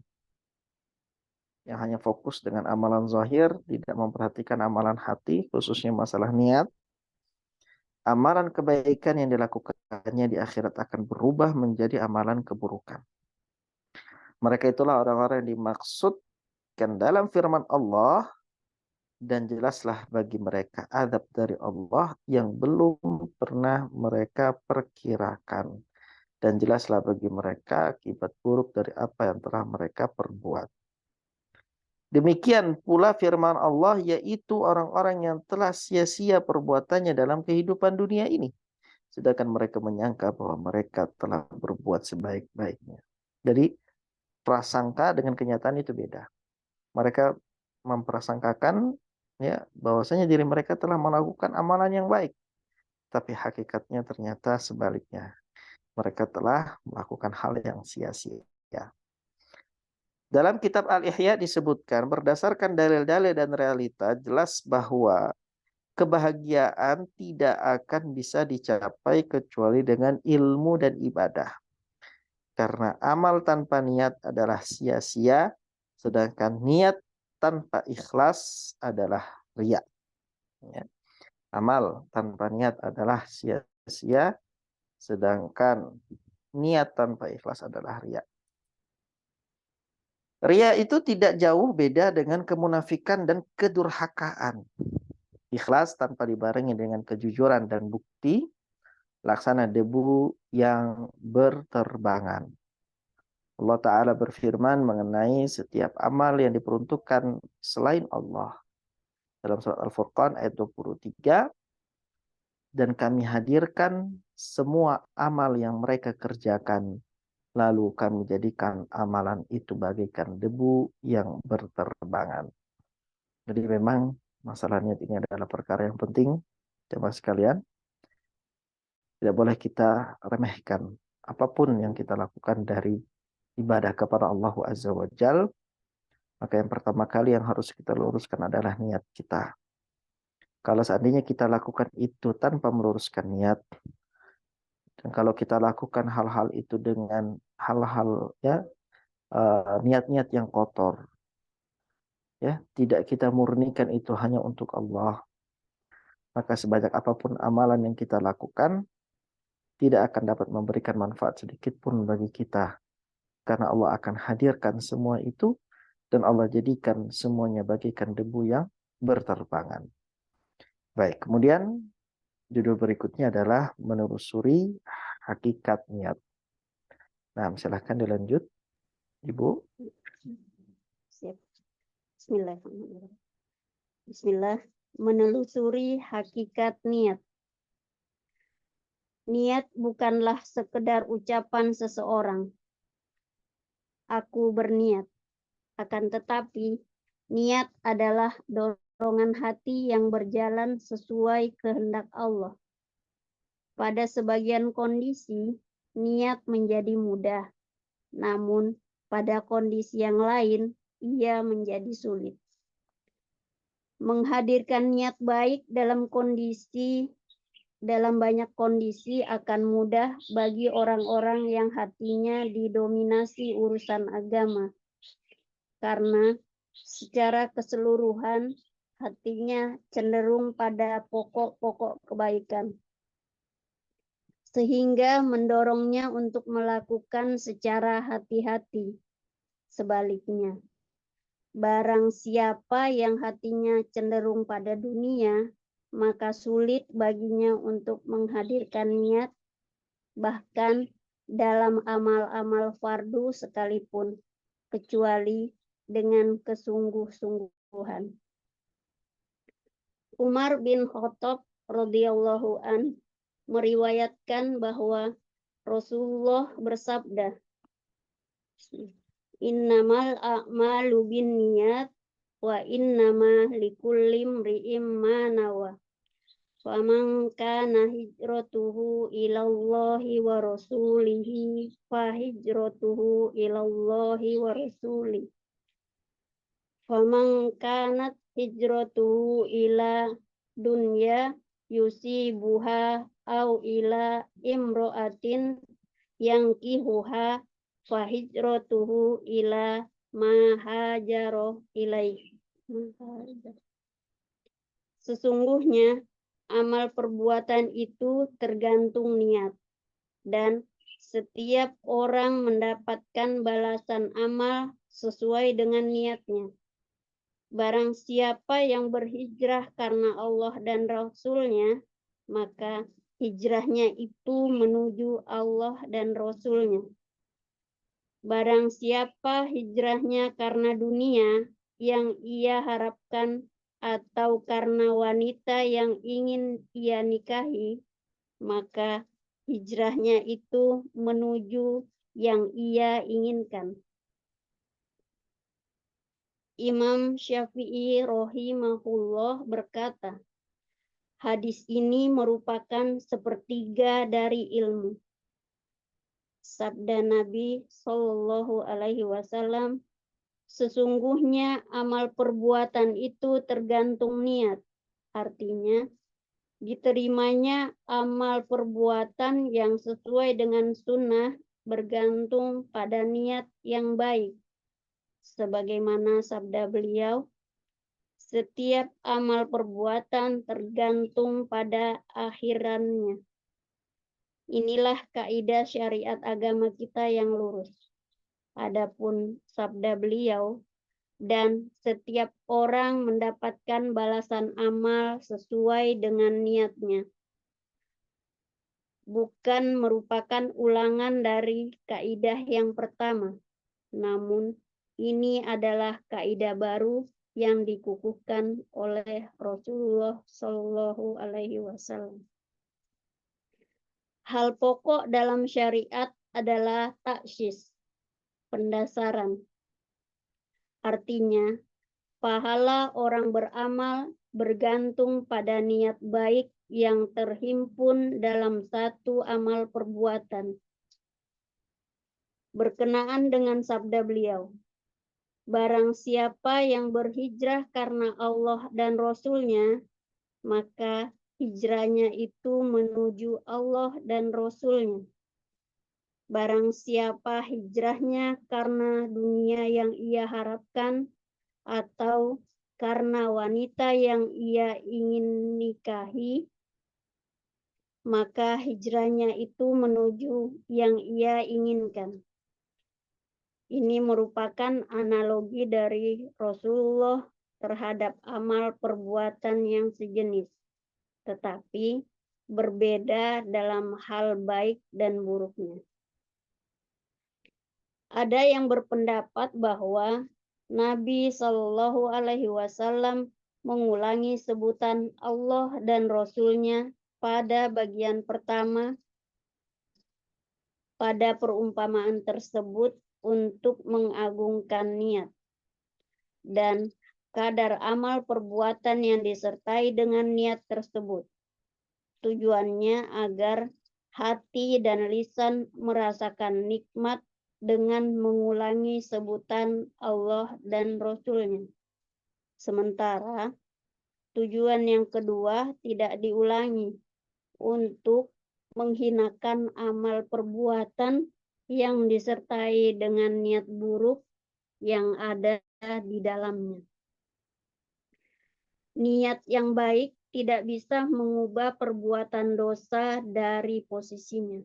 Yang hanya fokus dengan amalan zahir, tidak memperhatikan amalan hati, khususnya masalah niat. Amalan kebaikan yang dilakukannya di akhirat akan berubah menjadi amalan keburukan. Mereka itulah orang-orang yang dimaksudkan dalam firman Allah, dan jelaslah bagi mereka azab dari Allah yang belum pernah mereka perkirakan. Dan jelaslah bagi mereka akibat buruk dari apa yang telah mereka perbuat. Demikian pula firman Allah, yaitu orang-orang yang telah sia-sia perbuatannya dalam kehidupan dunia ini, sedangkan mereka menyangka bahwa mereka telah berbuat sebaik-baiknya. Jadi prasangka dengan kenyataan itu beda. Mereka memprasangkakan ya bahwasanya diri mereka telah melakukan amalan yang baik, tapi hakikatnya ternyata sebaliknya. Mereka telah melakukan hal yang sia-sia. Dalam kitab Al-Ihya disebutkan berdasarkan dalil-dalil dan realita jelas bahwa kebahagiaan tidak akan bisa dicapai kecuali dengan ilmu dan ibadah. Karena amal tanpa niat adalah sia-sia, sedangkan niat tanpa ikhlas adalah riya. Ya. Amal tanpa niat adalah sia-sia, sedangkan niat tanpa ikhlas adalah riya. Riya itu tidak jauh beda dengan kemunafikan dan kedurhakaan. Ikhlas tanpa dibarengi dengan kejujuran dan bukti, laksana debu yang berterbangan. Allah Ta'ala berfirman mengenai setiap amal yang diperuntukkan selain Allah. Dalam surat Al-Furqan ayat 23, dan kami hadirkan semua amal yang mereka kerjakan, lalu kami jadikan amalan itu bagaikan debu yang berterbangan. Jadi memang masalahnya ini adalah perkara yang penting, jemaah sekalian. Tidak boleh kita remehkan apapun yang kita lakukan dari ibadah kepada Allah Azza wa Jal. Maka yang pertama kali yang harus kita luruskan adalah niat kita. Kalau seandainya kita lakukan itu tanpa meluruskan niat, dan kalau kita lakukan hal-hal itu dengan hal-hal ya niat-niat yang kotor, ya tidak kita murnikan itu hanya untuk Allah, maka sebanyak apapun amalan yang kita lakukan tidak akan dapat memberikan manfaat sedikit pun bagi kita, karena Allah akan hadirkan semua itu dan Allah jadikan semuanya bagaikan debu yang berterbangan. Baik, kemudian judul berikutnya adalah menelusuri hakikat niat. Nah, silahkan dilanjut, Ibu. Siap. Bismillahirrahmanirrahim. Bismillah. Menelusuri hakikat niat. Niat bukanlah sekedar ucapan seseorang, aku berniat. Akan tetapi, niat adalah dorongan hati yang berjalan sesuai kehendak Allah. Pada sebagian kondisi, niat menjadi mudah. Namun, pada kondisi yang lain, ia menjadi sulit. Menghadirkan niat baik dalam banyak kondisi akan mudah bagi orang-orang yang hatinya didominasi urusan agama. Karena secara keseluruhan hatinya cenderung pada pokok-pokok kebaikan, sehingga mendorongnya untuk melakukan secara hati-hati. Sebaliknya, barang siapa yang hatinya cenderung pada dunia, maka sulit baginya untuk menghadirkan niat, bahkan dalam amal-amal fardu sekalipun, kecuali dengan kesungguh-sungguhan. Umar bin Khattab radhiyallahu an meriwayatkan bahwa Rasulullah bersabda, innamal a'malu binniyat wa innama likulli imri'in ma nawa. Faman kana hijratuhu ilallahi wa rasulihi fa hijratuhu ilallahi wa rasulihi. Faman kanat hijratuhu ila dunya yusibuha au ila imro'atin yankihuha fa hijratuhu ila ma hajaro ilaih. Sesungguhnya amal perbuatan itu tergantung niat, dan setiap orang mendapatkan balasan amal sesuai dengan niatnya. Barang siapa yang berhijrah karena Allah dan Rasul-Nya, maka hijrahnya itu menuju Allah dan Rasul-Nya. Barang siapa hijrahnya karena dunia yang ia harapkan atau karena wanita yang ingin ia nikahi, maka hijrahnya itu menuju yang ia inginkan. Imam Syafi'i rahimahullah berkata, hadis ini merupakan sepertiga dari ilmu. Sabda Nabi Shallallahu Alaihi Wasallam, sesungguhnya amal perbuatan itu tergantung niat. Artinya, diterimanya amal perbuatan yang sesuai dengan sunnah bergantung pada niat yang baik. Sebagaimana sabda beliau, setiap amal perbuatan tergantung pada akhirannya. Inilah kaidah syariat agama kita yang lurus. Adapun sabda beliau, dan setiap orang mendapatkan balasan amal sesuai dengan niatnya, bukan merupakan ulangan dari kaidah yang pertama, namun ini adalah kaidah baru yang dikukuhkan oleh Rasulullah Shallallahu Alaihi Wasallam. Hal pokok dalam syariat adalah taksis, pendasaran. Artinya, pahala orang beramal bergantung pada niat baik yang terhimpun dalam satu amal perbuatan. Berkenaan dengan sabda beliau, barang siapa yang berhijrah karena Allah dan Rasul-Nya, maka hijrahnya itu menuju Allah dan Rasul-Nya. Barang siapa hijrahnya karena dunia yang ia harapkan atau karena wanita yang ia ingin nikahi, maka hijrahnya itu menuju yang ia inginkan. Ini merupakan analogi dari Rasulullah terhadap amal perbuatan yang sejenis, tetapi berbeda dalam hal baik dan buruknya. Ada yang berpendapat bahwa Nabi Shallallahu Alaihi Wasallam mengulangi sebutan Allah dan Rasul-Nya pada bagian pertama pada perumpamaan tersebut untuk mengagungkan niat dan kadar amal perbuatan yang disertai dengan niat tersebut. Tujuannya agar hati dan lisan merasakan nikmat dengan mengulangi sebutan Allah dan Rasul-Nya. Sementara tujuan yang kedua tidak diulangi untuk menghinakan amal perbuatan yang disertai dengan niat buruk yang ada di dalamnya. Niat yang baik tidak bisa mengubah perbuatan dosa dari posisinya.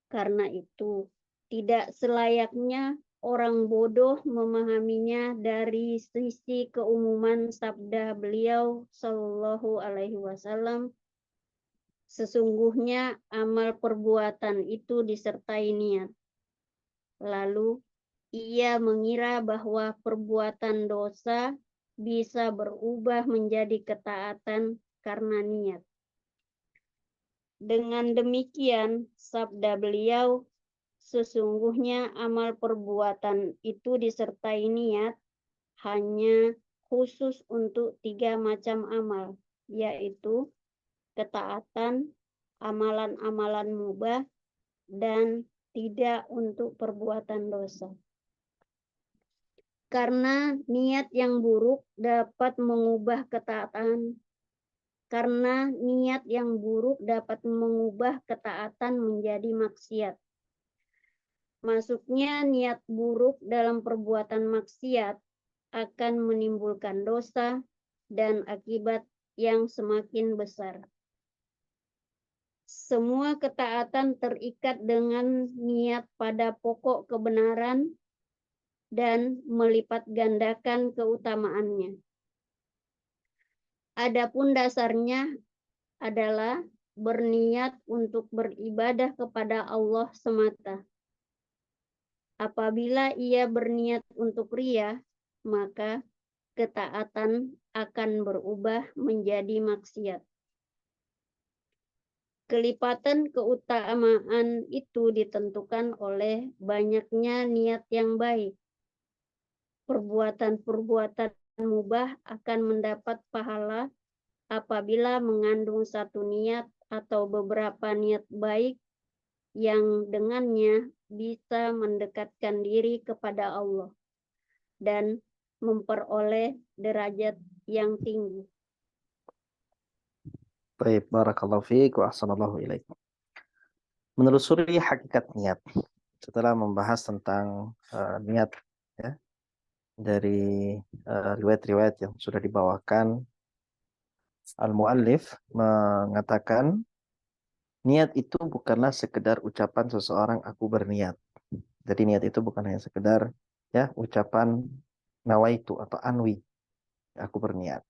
Karena itu, tidak selayaknya orang bodoh memahaminya dari sisi keumuman sabda beliau Shallallahu Alaihi Wasallam. Sesungguhnya amal perbuatan itu disertai niat. Lalu ia mengira bahwa perbuatan dosa bisa berubah menjadi ketaatan karena niat. Dengan demikian, sabda beliau, sesungguhnya amal perbuatan itu disertai niat hanya khusus untuk 3 macam amal, yaitu ketaatan, amalan-amalan mubah, dan tidak untuk perbuatan dosa. Karena niat yang buruk dapat mengubah ketaatan, menjadi maksiat. Masuknya niat buruk dalam perbuatan maksiat akan menimbulkan dosa dan akibat yang semakin besar. Semua ketaatan terikat dengan niat pada pokok kebenaran dan melipat gandakan keutamaannya. Adapun dasarnya adalah berniat untuk beribadah kepada Allah semata. Apabila ia berniat untuk riya, maka ketaatan akan berubah menjadi maksiat. Kelipatan keutamaan itu ditentukan oleh banyaknya niat yang baik. perbuatan-perbuatan mubah akan mendapat pahala apabila mengandung satu niat atau beberapa niat baik yang dengannya bisa mendekatkan diri kepada Allah dan memperoleh derajat yang tinggi. Baik, barakallahu fiik wa ahsanallahu ilaik. Menelusuri hakikat niat. Setelah membahas tentang niat ya, dari riwayat-riwayat yang sudah dibawakan, al-muallif mengatakan niat itu bukanlah sekedar ucapan seseorang aku berniat. Jadi niat itu bukan hanya sekedar ya ucapan nawaitu atau anwi, aku berniat.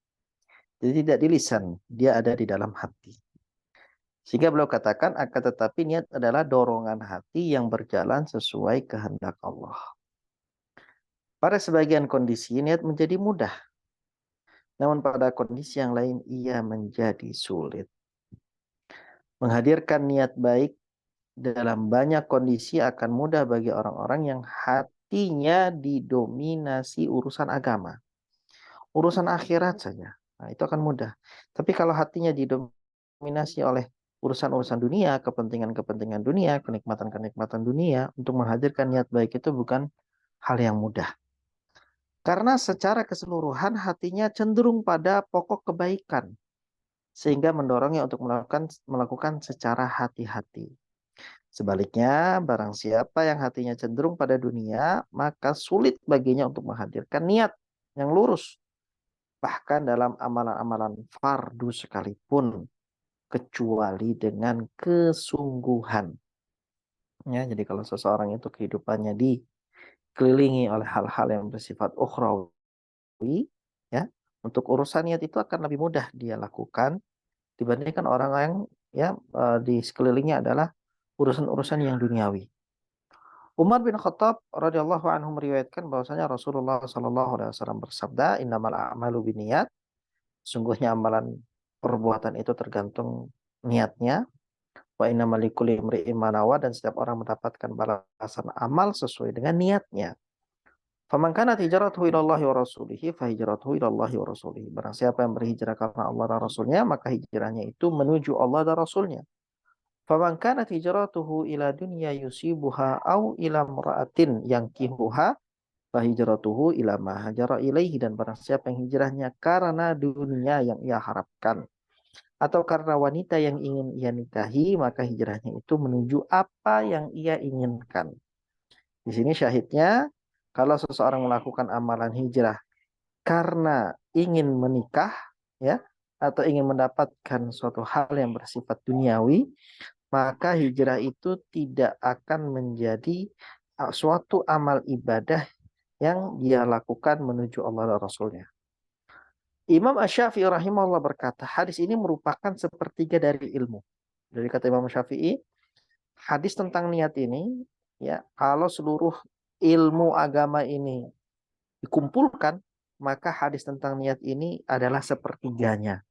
Jadi tidak di lisan, dia ada di dalam hati. Sehingga beliau katakan akan tetapi niat adalah dorongan hati yang berjalan sesuai kehendak Allah. Pada sebagian kondisi niat menjadi mudah. Namun pada kondisi yang lain ia menjadi sulit. Menghadirkan niat baik dalam banyak kondisi akan mudah bagi orang-orang yang hatinya didominasi urusan agama. Urusan akhirat saja. Nah, itu akan mudah. Tapi kalau hatinya didominasi oleh urusan-urusan dunia, kepentingan-kepentingan dunia, kenikmatan-kenikmatan dunia, untuk menghadirkan niat baik itu bukan hal yang mudah. Karena secara keseluruhan hatinya cenderung pada pokok kebaikan. Sehingga mendorongnya untuk melakukan secara hati-hati. Sebaliknya, barang siapa yang hatinya cenderung pada dunia, maka sulit baginya untuk menghadirkan niat yang lurus. Bahkan dalam amalan-amalan fardu sekalipun, kecuali dengan kesungguhan. Ya, jadi kalau seseorang itu kehidupannya dikelilingi oleh hal-hal yang bersifat ukhrawi, ya, untuk urusan niat itu akan lebih mudah dia lakukan dibandingkan orang yang ya di sekelilingnya adalah urusan-urusan yang duniawi. Umar bin Khattab radhiyallahu anhu meriwayatkan bahwasanya Rasulullah sallallahu alaihi wasallam bersabda, "Innamal a'malu binniyat." Sungguhnya amalan perbuatan itu tergantung niatnya. Wa innamal likulli imri'in ma nawa, dan setiap orang mendapatkan balasan amal sesuai dengan niatnya. Faman kanat hijratuhu ilallahi wa rasulihi fa hijratuhu ilallahi wa rasulihi. Barang siapa yang berhijrah karena Allah dan Rasulnya, maka hijrahnya itu menuju Allah dan Rasulnya. Faman kanat hijratuhu ila dunya yusibuha au ila imra'atin yankihuha fa hijratuhu ila ma hajara ilaihi. Dan barang siapa yang hijrahnya karena dunia yang ia harapkan atau karena wanita yang ingin ia nikahi, maka hijrahnya itu menuju apa yang ia inginkan. Di sini syahidnya, kalau seseorang melakukan amalan hijrah karena ingin menikah, ya, atau ingin mendapatkan suatu hal yang bersifat duniawi, maka hijrah itu tidak akan menjadi suatu amal ibadah yang dia lakukan menuju Allah dan Rasulnya. Imam Asy-Syafi'i rahimahullah berkata, hadis ini merupakan sepertiga dari ilmu. Dari kata Imam Syafi'i, hadis tentang niat ini, ya, kalau seluruh ilmu agama ini dikumpulkan, maka hadis tentang niat ini adalah sepertiganya.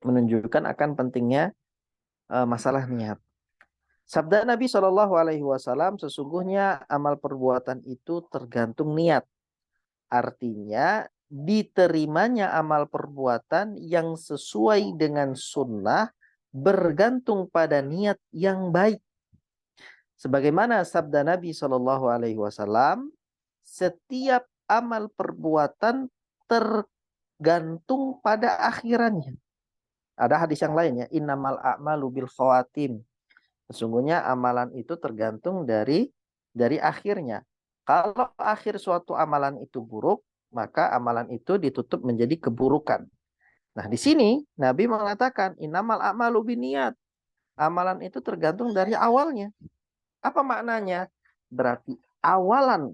Menunjukkan akan pentingnya masalah niat. Sabda Nabi Shallallahu Alaihi Wasallam, sesungguhnya amal perbuatan itu tergantung niat. Artinya diterimanya amal perbuatan yang sesuai dengan sunnah bergantung pada niat yang baik. Sebagaimana sabda Nabi Shallallahu Alaihi Wasallam, setiap amal perbuatan tergantung pada akhirannya. Ada hadis yang lainnya, innamal a'malu bil khawatim. Sesungguhnya amalan itu tergantung dari akhirnya. Kalau akhir suatu amalan itu buruk, maka amalan itu ditutup menjadi keburukan. Nah, di sini Nabi mengatakan innamal a'malu binniyat. Amalan itu tergantung dari awalnya. Apa maknanya? Berarti awalan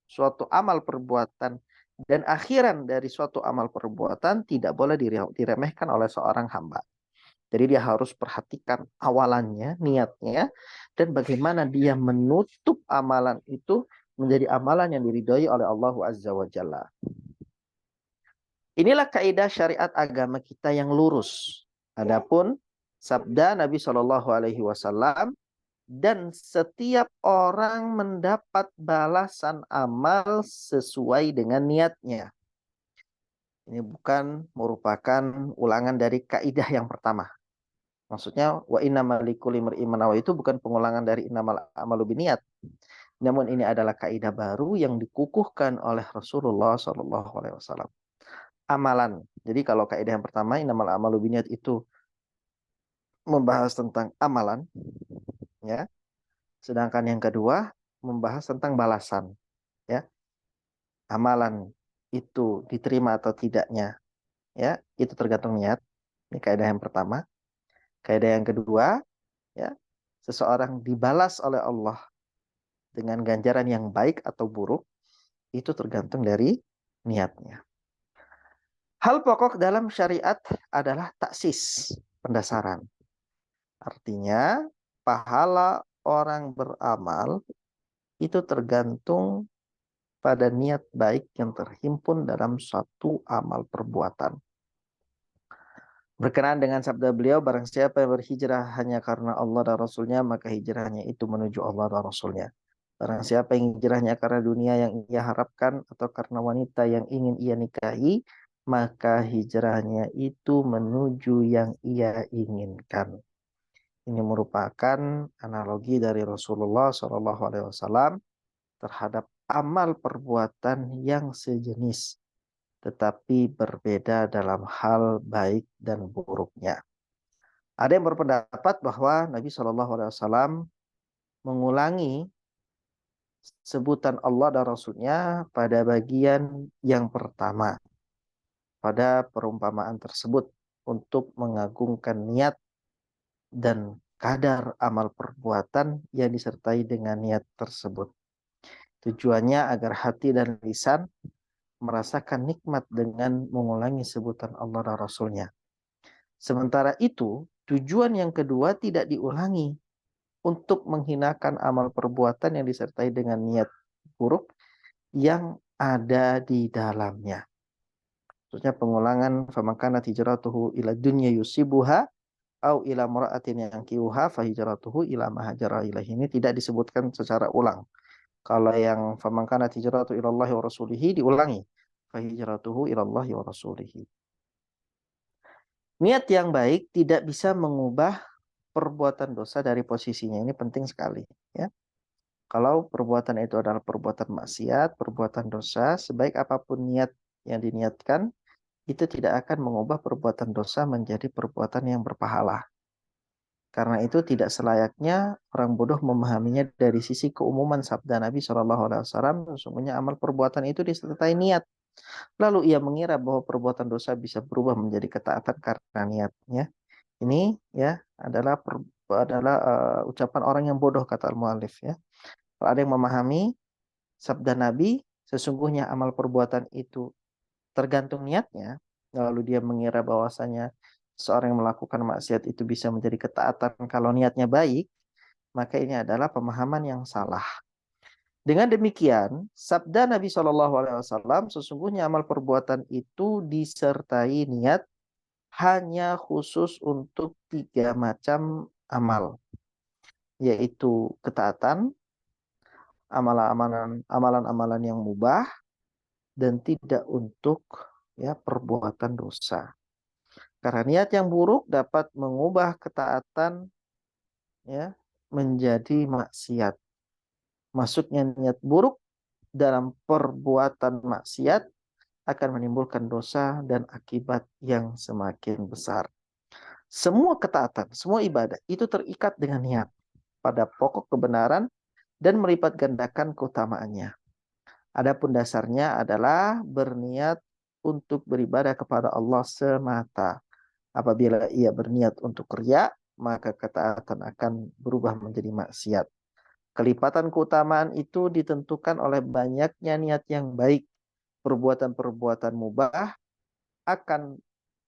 suatu amal perbuatan dan akhiran dari suatu amal perbuatan tidak boleh diremehkan oleh seorang hamba. Jadi dia harus perhatikan awalannya, niatnya, dan bagaimana dia menutup amalan itu menjadi amalan yang diridhoi oleh Allah Azza wa Jalla. Inilah kaidah syariat agama kita yang lurus. Adapun sabda Nabi Shallallahu Alaihi Wasallam dan setiap orang mendapat balasan amal sesuai dengan niatnya. Ini bukan merupakan ulangan dari kaidah yang pertama. Maksudnya wa innamal likulli imri'in ma nawa itu bukan pengulangan dari innamal a'malu binniyat. Namun ini adalah kaidah baru yang dikukuhkan oleh Rasulullah SAW. Amalan. Jadi kalau kaidah yang pertama innamal a'malu binniyat itu membahas tentang amalan, ya. Sedangkan yang kedua membahas tentang balasan, ya. Amalan itu diterima atau tidaknya, ya, itu tergantung niat. Ini kaidah yang pertama. Kaidah yang kedua, ya, seseorang dibalas oleh Allah dengan ganjaran yang baik atau buruk, itu tergantung dari niatnya. Hal pokok dalam syariat adalah taksis, pendasaran. Artinya, pahala orang beramal itu tergantung pada niat baik yang terhimpun dalam suatu amal perbuatan. Berkenaan dengan sabda beliau, barang siapa yang berhijrah hanya karena Allah dan Rasulnya, maka hijrahnya itu menuju Allah dan Rasulnya. Barang siapa yang hijrahnya karena dunia yang ia harapkan atau karena wanita yang ingin ia nikahi, maka hijrahnya itu menuju yang ia inginkan. Ini merupakan analogi dari Rasulullah SAW terhadap amal perbuatan yang sejenis, tetapi berbeda dalam hal baik dan buruknya. Ada yang berpendapat bahwa Nabi SAW mengulangi sebutan Allah dan Rasulnya pada bagian yang pertama, pada perumpamaan tersebut untuk mengagungkan niat dan kadar amal perbuatan yang disertai dengan niat tersebut. Tujuannya agar hati dan lisan merasakan nikmat dengan mengulangi sebutan Allah dan Rasulnya. Sementara itu, tujuan yang kedua tidak diulangi untuk menghinakan amal perbuatan yang disertai dengan niat buruk yang ada di dalamnya. Maksudnya pengulangan famakana hijratuhu ila dunya yusibuha au ila mar'atin yankihuha fa hijratuhu ila ma hajara ilaihi. Ini tidak disebutkan secara ulang. Kalau yang famakana hijratu ila Allah wa rasulihi diulangi. Fa hijratuhu ila Allah wa rasulihi. Niat yang baik tidak bisa mengubah perbuatan dosa dari posisinya. Ini penting sekali, ya. Kalau perbuatan itu adalah perbuatan maksiat, perbuatan dosa, sebaik apapun niat yang diniatkan, itu tidak akan mengubah perbuatan dosa menjadi perbuatan yang berpahala. Karena itu tidak selayaknya orang bodoh memahaminya dari sisi keumuman sabda Nabi SAW. Sesungguhnya amal perbuatan itu disertai niat. Lalu ia mengira bahwa perbuatan dosa bisa berubah menjadi ketaatan karena niatnya. Ini ya adalah ucapan orang yang bodoh, kata al-muallif, ya. Kalau ada yang memahami sabda Nabi, sesungguhnya amal perbuatan itu tergantung niatnya, lalu dia mengira bahwasanya seorang yang melakukan maksiat itu bisa menjadi ketaatan kalau niatnya baik, maka ini adalah pemahaman yang salah. Dengan demikian, sabda Nabi SAW, sesungguhnya amal perbuatan itu disertai niat hanya khusus untuk 3 macam amal, yaitu ketaatan, amalan-amalan yang mubah, dan tidak untuk ya perbuatan dosa. Karena niat yang buruk dapat mengubah ketaatan ya menjadi maksiat. Masuknya niat buruk dalam perbuatan maksiat akan menimbulkan dosa dan akibat yang semakin besar. Semua ketaatan, semua ibadah itu terikat dengan niat pada pokok kebenaran dan melipat gandakan keutamaannya. Adapun dasarnya adalah berniat untuk beribadah kepada Allah semata. Apabila ia berniat untuk riya, maka ketaatan akan berubah menjadi maksiat. Kelipatan keutamaan itu ditentukan oleh banyaknya niat yang baik. Perbuatan-perbuatan mubah akan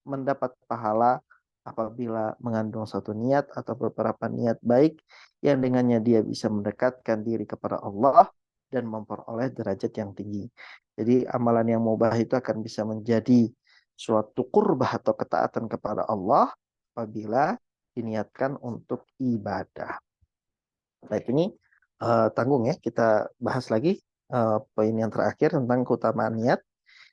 mendapat pahala apabila mengandung satu niat atau beberapa niat baik yang dengannya dia bisa mendekatkan diri kepada Allah dan memperoleh derajat yang tinggi. Jadi amalan yang mubah itu akan bisa menjadi suatu qurbah atau ketaatan kepada Allah apabila diniatkan untuk ibadah. Baik, ini tanggung ya, kita bahas lagi poin yang terakhir tentang keutamaan niat,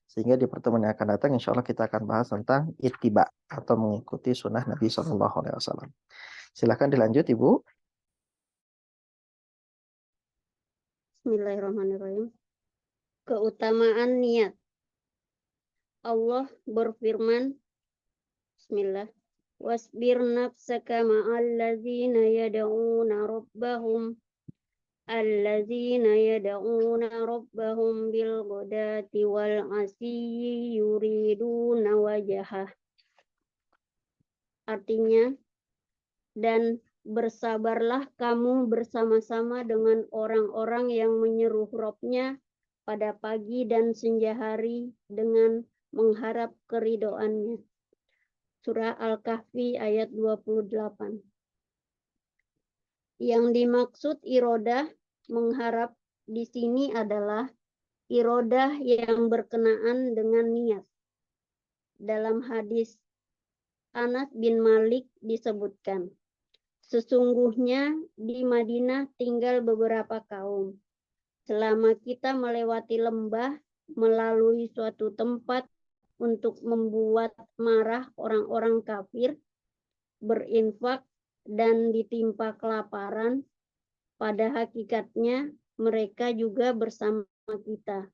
sehingga di pertemuan yang akan datang insya Allah kita akan bahas tentang ittiba atau mengikuti sunnah Nabi SAW. Silakan dilanjut Ibu. Bismillahirrahmanirrahim. Keutamaan niat. Allah berfirman, Bismillah, wasbir nafsaka ma'allazina yad'una rabbahum bil ghadati wal asyi yuriduna wajhah. Artinya, dan bersabarlah kamu bersama-sama dengan orang-orang yang menyeru Robnya pada pagi dan senja hari dengan mengharap keridhoannya. Surah Al-Kahfi ayat 28. Yang dimaksud irodah mengharap di sini adalah irodah yang berkenaan dengan niat. Dalam hadis Anas bin Malik disebutkan, sesungguhnya di Madinah tinggal beberapa kaum. Selama kita melewati lembah melalui suatu tempat untuk membuat marah orang-orang kafir, berinfak dan ditimpa kelaparan, pada hakikatnya mereka juga bersama kita,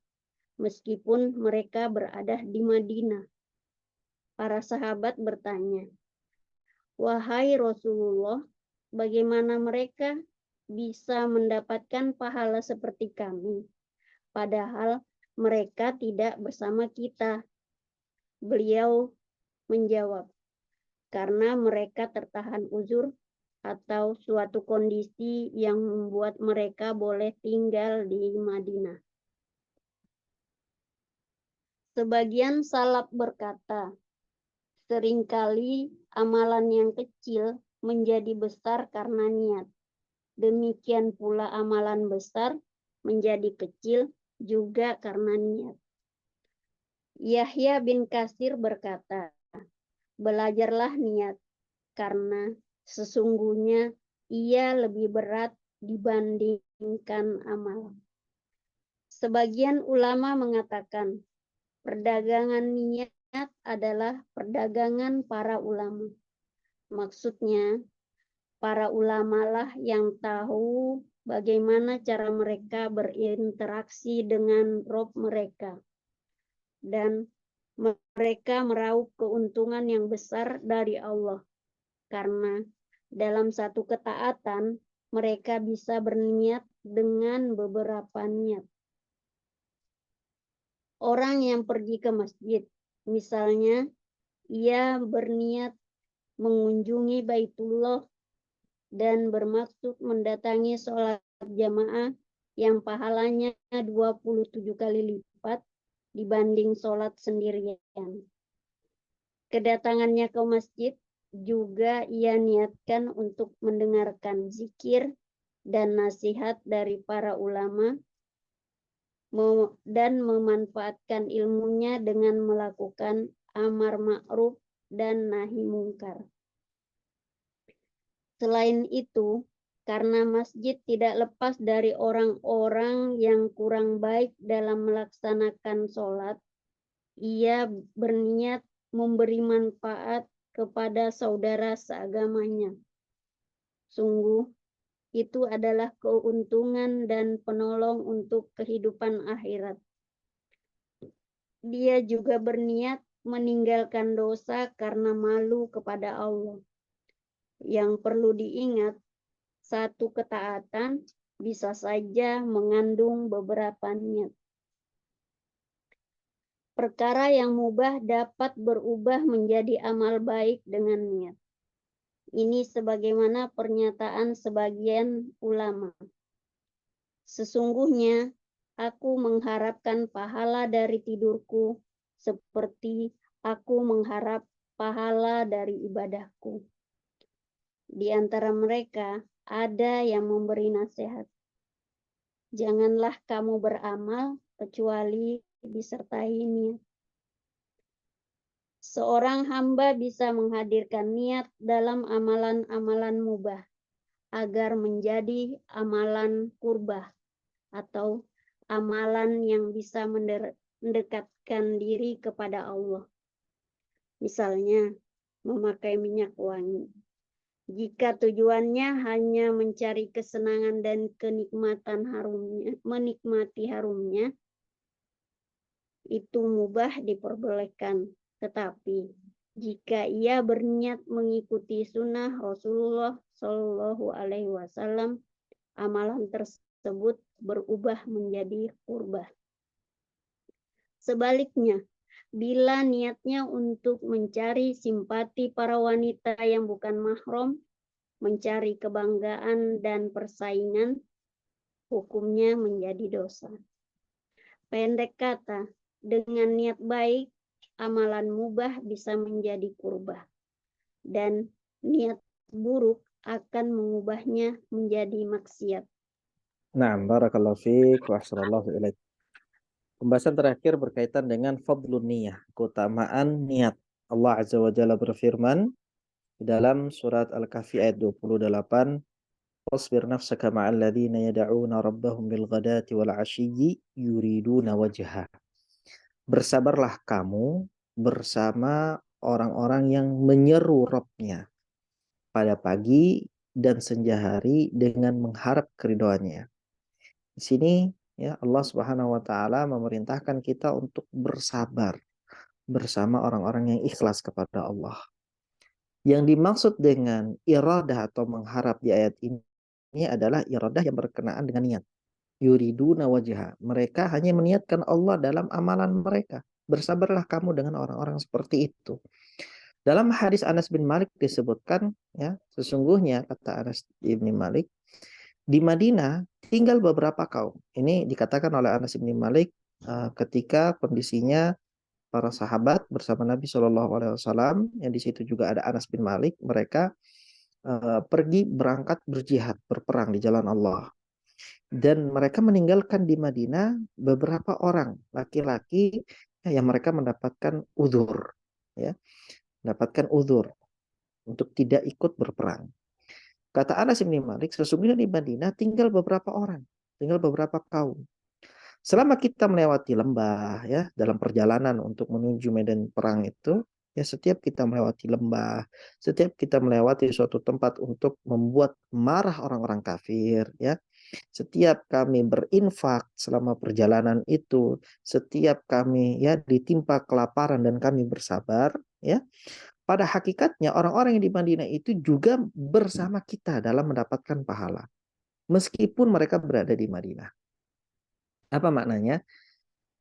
meskipun mereka berada di Madinah. Para sahabat bertanya, wahai Rasulullah, bagaimana mereka bisa mendapatkan pahala seperti kami, padahal mereka tidak bersama kita? Beliau menjawab, karena mereka tertahan uzur atau suatu kondisi yang membuat mereka boleh tinggal di Madinah. Sebagian salaf berkata, seringkali amalan yang kecil menjadi besar karena niat. Demikian pula amalan besar menjadi kecil juga karena niat. Yahya bin Katsir berkata, belajarlah niat, karena sesungguhnya ia lebih berat dibandingkan amal. Sebagian ulama mengatakan, perdagangan niat adalah perdagangan para ulama. Maksudnya, para ulama lah yang tahu bagaimana cara mereka berinteraksi dengan Rob mereka. Dan mereka meraup keuntungan yang besar dari Allah. Karena dalam satu ketaatan, mereka bisa berniat dengan beberapa niat. Orang yang pergi ke masjid, misalnya, ia berniat mengunjungi Baitullah dan bermaksud mendatangi sholat jamaah yang pahalanya 27 kali lipat dibanding sholat sendirian. Kedatangannya ke masjid juga ia niatkan untuk mendengarkan zikir dan nasihat dari para ulama dan memanfaatkan ilmunya dengan melakukan amar ma'ruf dan nahi mungkar. Selain itu, karena masjid tidak lepas dari orang-orang yang kurang baik dalam melaksanakan sholat, ia berniat memberi manfaat kepada saudara seagamanya. Sungguh, itu adalah keuntungan dan penolong untuk kehidupan akhirat. Dia juga berniat meninggalkan dosa karena malu kepada Allah. Yang perlu diingat, satu ketaatan bisa saja mengandung beberapa niat. Perkara yang mubah dapat berubah menjadi amal baik dengan niat. Ini sebagaimana pernyataan sebagian ulama. Sesungguhnya aku mengharapkan pahala dari tidurku seperti aku mengharap pahala dari ibadahku. Di antara mereka ada yang memberi nasihat. Janganlah kamu beramal kecuali disertai niat. Seorang hamba bisa menghadirkan niat dalam amalan-amalan mubah, agar menjadi amalan qurbah atau amalan yang bisa mendekatkan diri kepada Allah. Misalnya, memakai minyak wangi. Jika tujuannya hanya mencari kesenangan dan kenikmatan harumnya, menikmati harumnya, itu mubah diperbolehkan. Tetapi jika ia berniat mengikuti sunnah Rasulullah Shallallahu Alaihi Wasallam, amalan tersebut berubah menjadi qurbah. Sebaliknya, bila niatnya untuk mencari simpati para wanita yang bukan mahram, mencari kebanggaan dan persaingan, hukumnya menjadi dosa. Pendek kata, dengan niat baik, amalan mubah bisa menjadi qurbah. Dan niat buruk akan mengubahnya menjadi maksiat. Nah, barakallahu fiik wa ahsanallahu ilaik. Pembahasan terakhir berkaitan dengan fadlun niyah, keutamaan niat. Allah Azza wa Jalla berfirman di dalam surat Al-Kahfi ayat 28, "Wasbir nafsaka ma'al ladzina yad'una rabbahum bil ghadati wal 'ashiyyi yuriduna wajha." Bersabarlah kamu bersama orang-orang yang menyeru Rabb-nya pada pagi dan senja hari dengan mengharap keridhaannya. Di sini ya Allah Subhanahu wa taala memerintahkan kita untuk bersabar bersama orang-orang yang ikhlas kepada Allah. Yang dimaksud dengan iradah atau mengharap di ayat ini adalah iradah yang berkenaan dengan niat. Yuriduna wajha. Mereka hanya meniatkan Allah dalam amalan mereka. Bersabarlah kamu dengan orang-orang seperti itu. Dalam hadis Anas bin Malik disebutkan, ya, sesungguhnya kata Anas bin Malik, di Madinah tinggal beberapa kaum. Ini dikatakan oleh Anas bin Malik ketika kondisinya para sahabat bersama Nabi Shallallahu Alaihi Wasallam, yang di situ juga ada Anas bin Malik. Mereka pergi berangkat berjihad, berperang di jalan Allah. Dan mereka meninggalkan di Madinah beberapa orang laki-laki yang mereka mendapatkan uzur, ya, mendapatkan uzur untuk tidak ikut berperang. Kata Anas bin Malik, sesungguhnya di Madinah tinggal beberapa orang, tinggal beberapa kaum. Selama kita melewati lembah, ya, dalam perjalanan untuk menuju medan perang itu, ya, setiap kita melewati lembah, setiap kita melewati suatu tempat untuk membuat marah orang-orang kafir, ya, setiap kami berinfak selama perjalanan itu, setiap kami ya ditimpa kelaparan dan kami bersabar, ya, pada hakikatnya orang-orang yang di Madinah itu juga bersama kita dalam mendapatkan pahala, meskipun mereka berada di Madinah. Apa maknanya?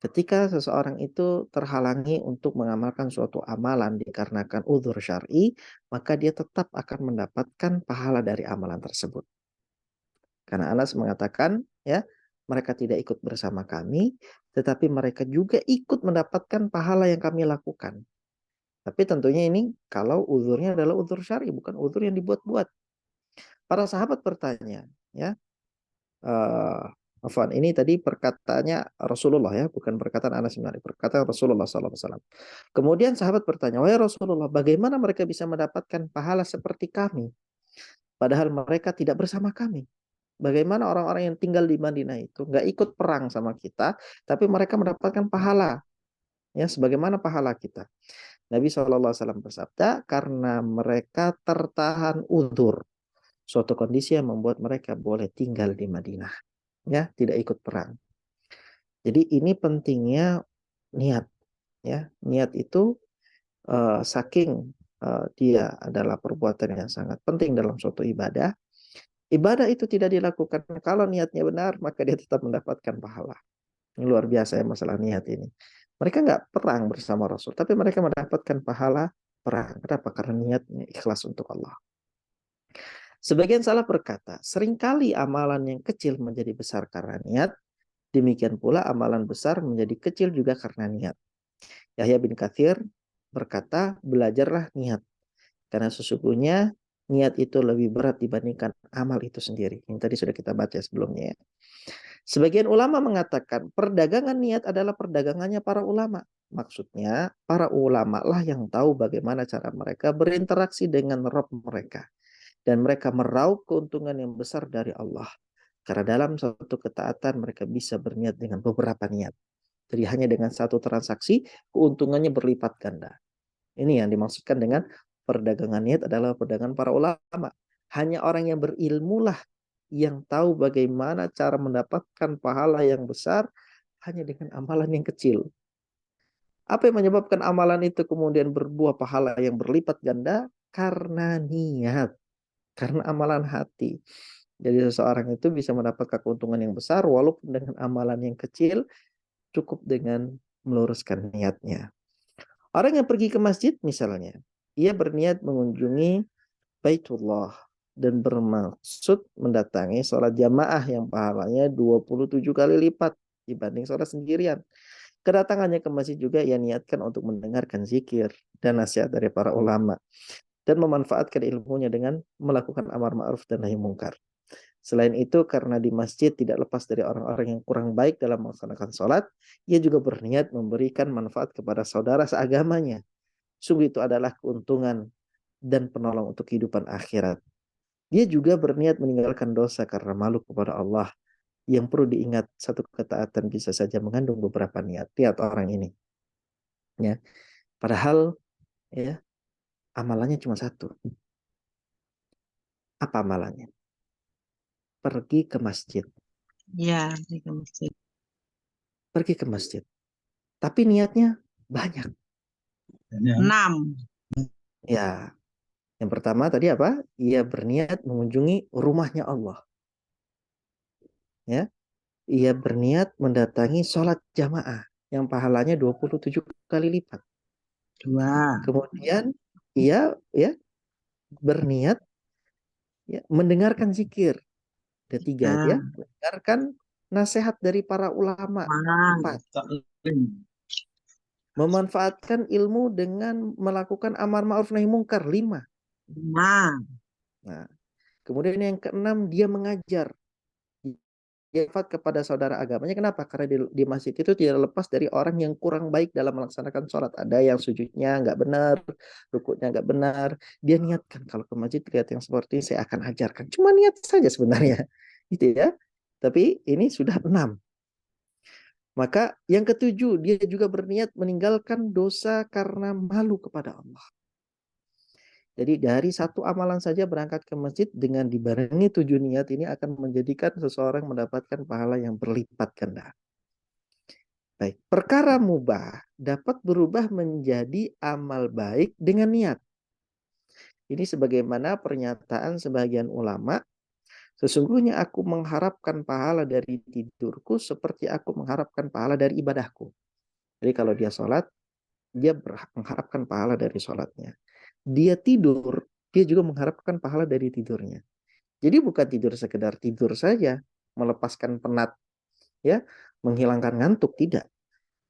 Ketika seseorang itu terhalangi untuk mengamalkan suatu amalan dikarenakan uzur syar'i, maka dia tetap akan mendapatkan pahala dari amalan tersebut. Karena Anas mengatakan, ya, mereka tidak ikut bersama kami, tetapi mereka juga ikut mendapatkan pahala yang kami lakukan. Tapi tentunya ini kalau uzurnya adalah uzur syar'i, bukan uzur yang dibuat-buat. Para sahabat bertanya, ya, Afwan, ini tadi perkataannya Rasulullah, ya, bukan perkataan Anas bin Malik, perkataan Rasulullah SAW. Kemudian sahabat bertanya, wahai Rasulullah, bagaimana mereka bisa mendapatkan pahala seperti kami, padahal mereka tidak bersama kami? Bagaimana orang-orang yang tinggal di Madinah itu nggak ikut perang sama kita, tapi mereka mendapatkan pahala, ya, sebagaimana pahala kita? Nabi SAW bersabda, karena mereka tertahan uzur, suatu kondisi yang membuat mereka boleh tinggal di Madinah, ya, tidak ikut perang. Jadi ini pentingnya niat, ya, niat itu saking dia adalah perbuatan yang sangat penting dalam suatu ibadah. Ibadah itu tidak dilakukan kalau niatnya benar, maka dia tetap mendapatkan pahala. Ini luar biasa ya masalah niat ini. Mereka nggak perang bersama Rasul, tapi mereka mendapatkan pahala perang. Kenapa? Karena niatnya ikhlas untuk Allah. Sebagian salah berkata, seringkali amalan yang kecil menjadi besar karena niat, demikian pula amalan besar menjadi kecil juga karena niat. Yahya bin Katsir berkata, belajarlah niat. Karena sesungguhnya niat itu lebih berat dibandingkan amal itu sendiri. Yang tadi sudah kita baca sebelumnya. Sebagian ulama mengatakan perdagangan niat adalah perdagangannya para ulama. Maksudnya para ulama lah yang tahu bagaimana cara mereka berinteraksi dengan Rabb mereka. dan mereka meraup keuntungan yang besar dari Allah. Karena dalam suatu ketaatan mereka bisa berniat dengan beberapa niat. Jadi hanya dengan satu transaksi keuntungannya berlipat ganda. Ini yang dimaksudkan dengan perdagangan niat adalah perdagangan para ulama. Hanya orang yang berilmulah yang tahu bagaimana cara mendapatkan pahala yang besar hanya dengan amalan yang kecil. Apa yang menyebabkan amalan itu kemudian berbuah pahala yang berlipat ganda? Karena niat, karena amalan hati. Jadi seseorang itu bisa mendapatkan keuntungan yang besar walaupun dengan amalan yang kecil, cukup dengan meluruskan niatnya. Orang yang pergi ke masjid misalnya, ia berniat mengunjungi Baitullah dan bermaksud mendatangi sholat jamaah yang pahalanya 27 kali lipat dibanding sholat sendirian. Kedatangannya ke masjid juga ia niatkan untuk mendengarkan zikir dan nasihat dari para ulama dan memanfaatkan ilmunya dengan melakukan amar ma'ruf dan nahi mungkar. Selain itu, karena di masjid tidak lepas dari orang-orang yang kurang baik dalam melaksanakan sholat, ia juga berniat memberikan manfaat kepada saudara seagamanya. Sungguh itu adalah keuntungan dan penolong untuk kehidupan akhirat. Dia juga berniat meninggalkan dosa karena malu kepada Allah. Yang perlu diingat, satu ketaatan bisa saja mengandung beberapa niat. Lihat orang ini. Ya. Padahal ya, amalannya cuma satu. Apa amalannya? Pergi ke masjid. Ya, pergi ke masjid. Pergi ke masjid. Tapi niatnya banyak. 6. Ya, yang pertama tadi apa? Ia berniat mengunjungi rumahnya Allah. Ya, ia berniat mendatangi sholat jamaah yang pahalanya 27 kali lipat. 2. Kemudian ia ya berniat ya mendengarkan zikir. Ada 3 ya, mendengarkan nasihat dari para ulama. 4. Memanfaatkan ilmu dengan melakukan amar ma'ruf nahi mungkar. 5. Nah, kemudian yang keenam dia mengajar. Dia infak kepada saudara agamanya. Kenapa? Karena di masjid itu tidak lepas dari orang yang kurang baik dalam melaksanakan sholat. Ada yang sujudnya nggak benar, rukuknya nggak benar. Dia niatkan kalau ke masjid lihat yang seperti ini saya akan ajarkan. Cuma niat saja sebenarnya, gitu ya. Tapi ini sudah 6. Maka yang ketujuh, dia juga berniat meninggalkan dosa karena malu kepada Allah. Jadi dari satu amalan saja berangkat ke masjid dengan dibarengi 7 niat ini akan menjadikan seseorang mendapatkan pahala yang berlipat ganda. Baik, perkara mubah dapat berubah menjadi amal baik dengan niat. Ini sebagaimana pernyataan sebagian ulama, sesungguhnya aku mengharapkan pahala dari tidurku seperti aku mengharapkan pahala dari ibadahku. Jadi kalau dia sholat, dia mengharapkan pahala dari sholatnya. Dia tidur, dia juga mengharapkan pahala dari tidurnya. Jadi bukan tidur sekedar tidur saja, melepaskan penat, ya, menghilangkan ngantuk, tidak.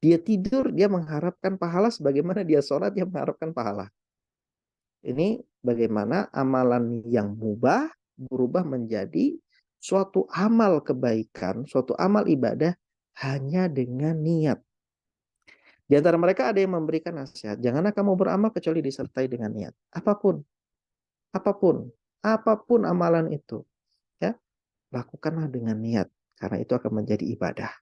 Dia tidur, dia mengharapkan pahala sebagaimana dia sholat, dia mengharapkan pahala. Ini bagaimana amalan yang mubah berubah menjadi suatu amal kebaikan, suatu amal ibadah hanya dengan niat. Di antara mereka ada yang memberikan nasihat, janganlah kamu beramal kecuali disertai dengan niat. Apapun, apapun, apapun amalan itu, ya, lakukanlah dengan niat, karena itu akan menjadi ibadah.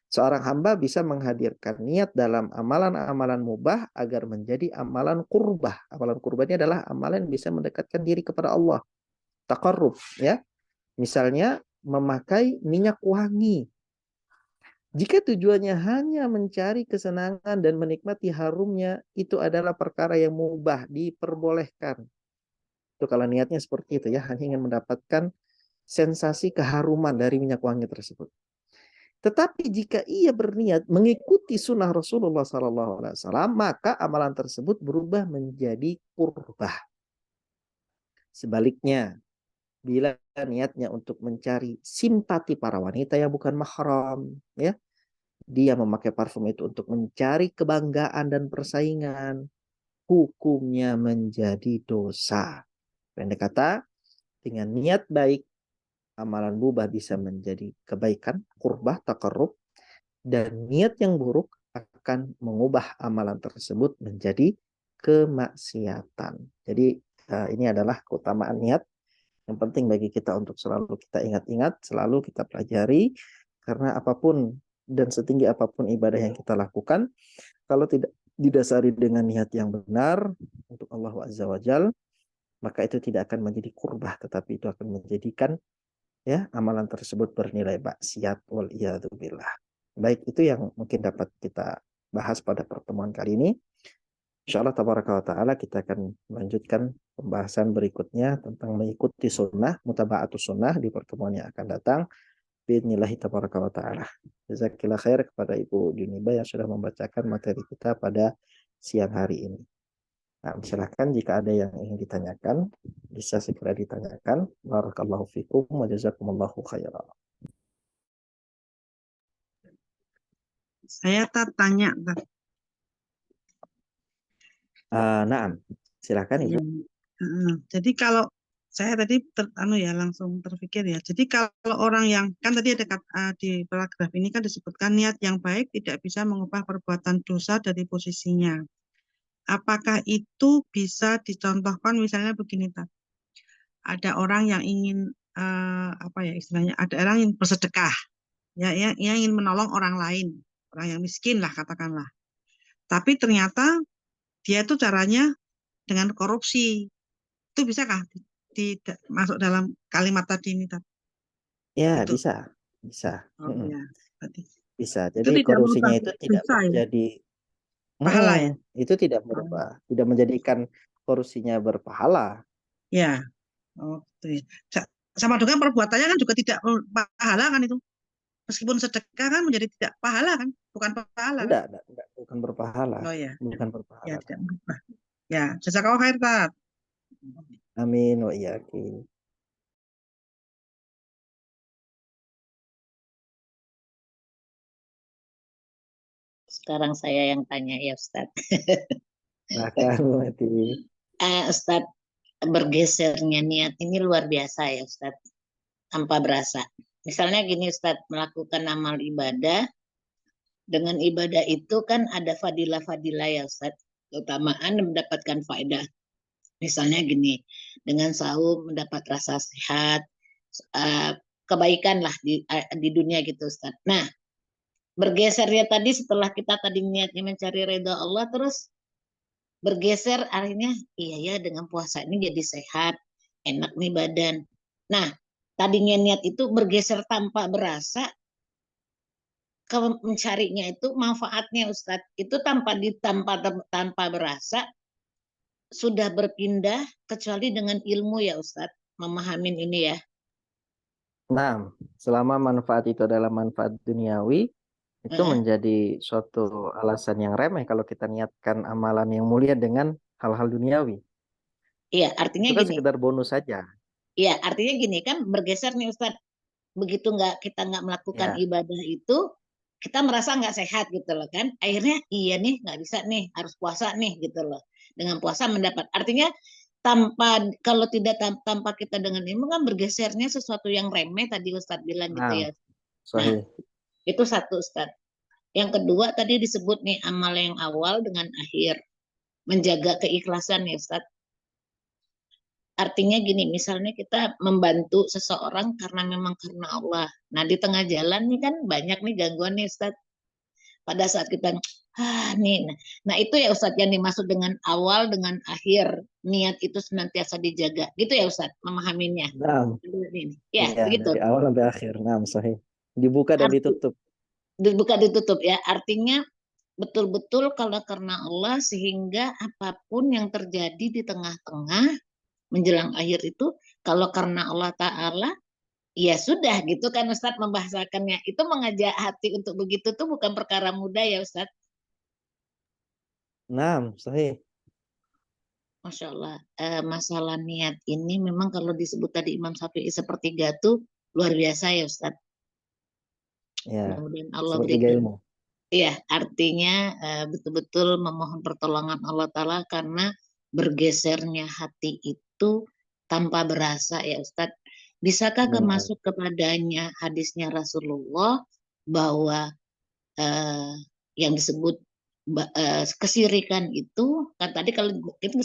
Seorang hamba bisa menghadirkan niat dalam amalan-amalan mubah agar menjadi amalan qurbah. Amalan qurbah ini adalah amalan yang bisa mendekatkan diri kepada Allah. Taqarrub, ya. Misalnya memakai minyak wangi. Jika tujuannya hanya mencari kesenangan dan menikmati harumnya, itu adalah perkara yang mubah, diperbolehkan. Itu kalau niatnya seperti itu ya, hanya ingin mendapatkan sensasi keharuman dari minyak wangi tersebut. Tetapi jika ia berniat mengikuti sunnah Rasulullah SAW, maka amalan tersebut berubah menjadi qurbah. Sebaliknya, bila niatnya untuk mencari simpati para wanita yang bukan mahram, ya, dia memakai parfum itu untuk mencari kebanggaan dan persaingan, hukumnya menjadi dosa. Pendek kata, dengan niat baik, amalan mubah bisa menjadi kebaikan, qurbah, taqarrub, dan niat yang buruk akan mengubah amalan tersebut menjadi kemaksiatan. Jadi ini adalah keutamaan niat. Yang penting bagi kita untuk selalu kita ingat-ingat, selalu kita pelajari, karena apapun dan setinggi apapun ibadah yang kita lakukan, kalau tidak didasari dengan niat yang benar untuk Allah Azza wa Jal, maka itu tidak akan menjadi kurbah, tetapi itu akan menjadikan ya amalan tersebut bernilai maksiat, wal billah. Baik, itu yang mungkin dapat kita bahas pada pertemuan kali ini. Insyaallah tabaraka wa ta'ala kita akan melanjutkan pembahasan berikutnya tentang mengikuti sunnah, mutaba'atus sunnah di pertemuan yang akan datang. Bismillahirrahmanirrahim tabaraka wa ta'ala. Jazakillah khair kepada Ibu Juniba yang sudah membacakan materi kita pada siang hari ini. Nah, silahkan jika ada yang ingin ditanyakan, bisa segera ditanyakan. Barakallahu fikum wa jazakumullahu khairan. Saya tanya. Naam, silakan Ibu. Jadi kalau saya tadi langsung terpikir ya. Jadi kalau orang yang kan tadi ada di paragraf ini kan disebutkan niat yang baik tidak bisa mengubah perbuatan dosa dari posisinya. Apakah itu bisa dicontohkan misalnya begini, Tat? Ada orang yang ingin istilahnya ada orang yang bersedekah, ya, yang ingin menolong orang lain, orang yang miskin lah katakanlah. Tapi ternyata dia itu caranya dengan korupsi. Itu bisakah masuk dalam kalimat tadi ini, Tat? Ya, Itu. bisa. Oh ya, berarti Bisa. itu Jadi tidak korupsinya merubah itu tidak dosa ya, menjadi pahala ya. itu tidak berubah, tidak menjadikan korupsinya berpahala. Ya, oh gitu ya. Sama dengan perbuatannya kan juga tidak pahala kan itu. Meskipun sedekah kan menjadi tidak pahala kan, bukan pahala kan? Enggak, bukan berpahala. Oh ya, Bukan ya berpahala. tidak merubah. Ya, jazakallahu khair, Tat. Amin wa iyyakum. Sekarang saya yang tanya ya Ustadz. Bahkan mati. Ustadz, bergesernya niat ini luar biasa ya Ustadz, tanpa berasa. Misalnya gini Ustadz, melakukan amal ibadah, dengan ibadah itu kan ada fadilah-fadilah ya Ustadz, keutamaan mendapatkan faedah. Misalnya gini, dengan saum mendapat rasa sehat, kebaikan lah di dunia gitu Ustadz. Nah, bergesernya tadi setelah kita tadi niatnya mencari ridha Allah, terus bergeser akhirnya iya ya dengan puasa ini jadi sehat, enak nih badan. Nah, tadinya niat itu bergeser tanpa berasa ke mencarinya itu manfaatnya Ustadz. Itu tanpa berasa sudah berpindah kecuali dengan ilmu ya Ustadz, memahamin ini ya. Nah, selama manfaat itu adalah manfaat duniawi, itu menjadi suatu alasan yang remeh kalau kita niatkan amalan yang mulia dengan hal-hal duniawi. Iya, artinya itu kan gini. Sekedar bonus saja. Iya, artinya gini kan bergeser nih Ustadz. Begitu kita nggak melakukan ibadah itu, kita merasa nggak sehat gitu loh kan. Akhirnya iya nih nggak bisa nih, harus puasa nih gitu loh. Dengan puasa mendapat. Artinya kalau tidak tanpa kita dengan ilmu kan bergesernya sesuatu yang remeh tadi Ustadz bilang gitu ya. Nah, itu satu Ustadz. Yang kedua tadi disebut nih amal yang awal dengan akhir. Menjaga keikhlasan ya Ustadz. Artinya gini, misalnya kita membantu seseorang karena Allah. Nah, di tengah jalan nih kan banyak nih gangguan nih Ustadz. Pada saat kita, nih. Nah itu ya Ustadz yang dimaksud dengan awal dengan akhir. Niat itu senantiasa dijaga. Gitu ya Ustadz, memahaminya. Nah, ya, begitu. Dari awal sampai akhir. Nah, sahih. Dibuka dan ditutup. Dibuka ditutup ya. Artinya betul-betul kalau karena Allah sehingga apapun yang terjadi di tengah-tengah menjelang akhir itu kalau karena Allah Ta'ala ya sudah gitu kan Ustadz membahasakannya. Itu mengajak hati untuk begitu tuh bukan perkara mudah ya Ustadz. Nah, sahih. Masya Allah, masalah niat ini memang kalau disebut tadi Imam Syafi'i sepertiga tuh luar biasa ya Ustadz. Ya, mudah-mudahan Allah sepertiga berikan. ilmu. Iya, artinya betul-betul memohon pertolongan Allah Ta'ala karena bergesernya hati itu tanpa berasa ya Ustadz. Bisakah masuk kepadanya hadisnya Rasulullah bahwa yang disebut kesirikan itu kan tadi kalau itu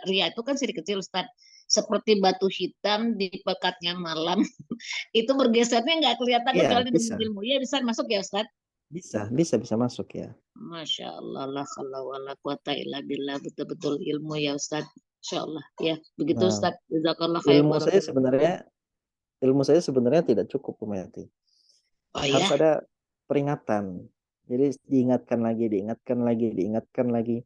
ria itu kan sirik kecil Ustadz. seperti batu hitam di pekatnya malam. Itu bergesernya nggak kelihatan Iya, kecuali dengan bisa. ilmu. Ya bisa masuk ya Ustaz. Bisa masuk ya. Masya Allah, la haula wala quwata illa billah. Betul-betul ilmu ya Ustaz. Insya Allah. Ya, begitu Nah, Ustaz. Jazakallah khair. ilmu saya Barakallah. sebenarnya ilmu saya sebenarnya tidak cukup, Umayati. Oh Harus ya, ada peringatan. Jadi diingatkan lagi, diingatkan lagi, diingatkan lagi.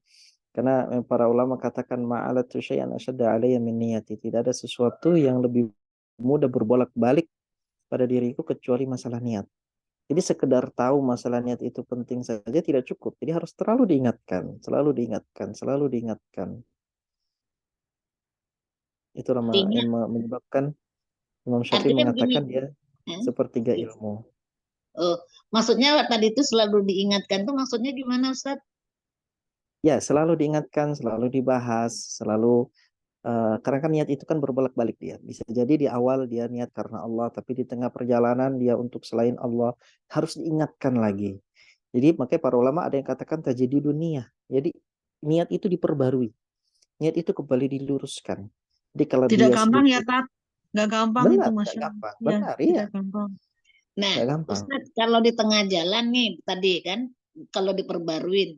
Karena para ulama katakan ma'alatu syai'an asyadda alayya min niyati. Tidak ada sesuatu yang lebih mudah berbolak-balik pada diriku kecuali masalah niat. Jadi sekedar tahu masalah niat itu penting saja tidak cukup. Jadi harus terlalu diingatkan, selalu diingatkan, selalu diingatkan. Itulah artinya, yang menyebabkan Imam Syafi'i artinya begini. mengatakan dia sepertiga ilmu. Oh, maksudnya tadi itu selalu diingatkan tuh maksudnya gimana Ustaz? Ya, selalu diingatkan, selalu dibahas, selalu karena kan niat itu kan berbolak-balik dia. Bisa jadi di awal dia niat karena Allah, tapi di tengah perjalanan dia untuk selain Allah harus diingatkan lagi. Jadi makanya para ulama ada yang katakan tajdidu dunia. Jadi niat itu diperbarui, niat itu kembali diluruskan. Jadi kalau Tidak dia gampang ya, sedikit, Tat. Nggak gampang itu, benar, nggak Masya Allah. gampang, Ya, benar, iya, tidak gampang. Nah, nggak gampang. Ustaz, kalau di tengah jalan nih tadi kan, kalau diperbaruin,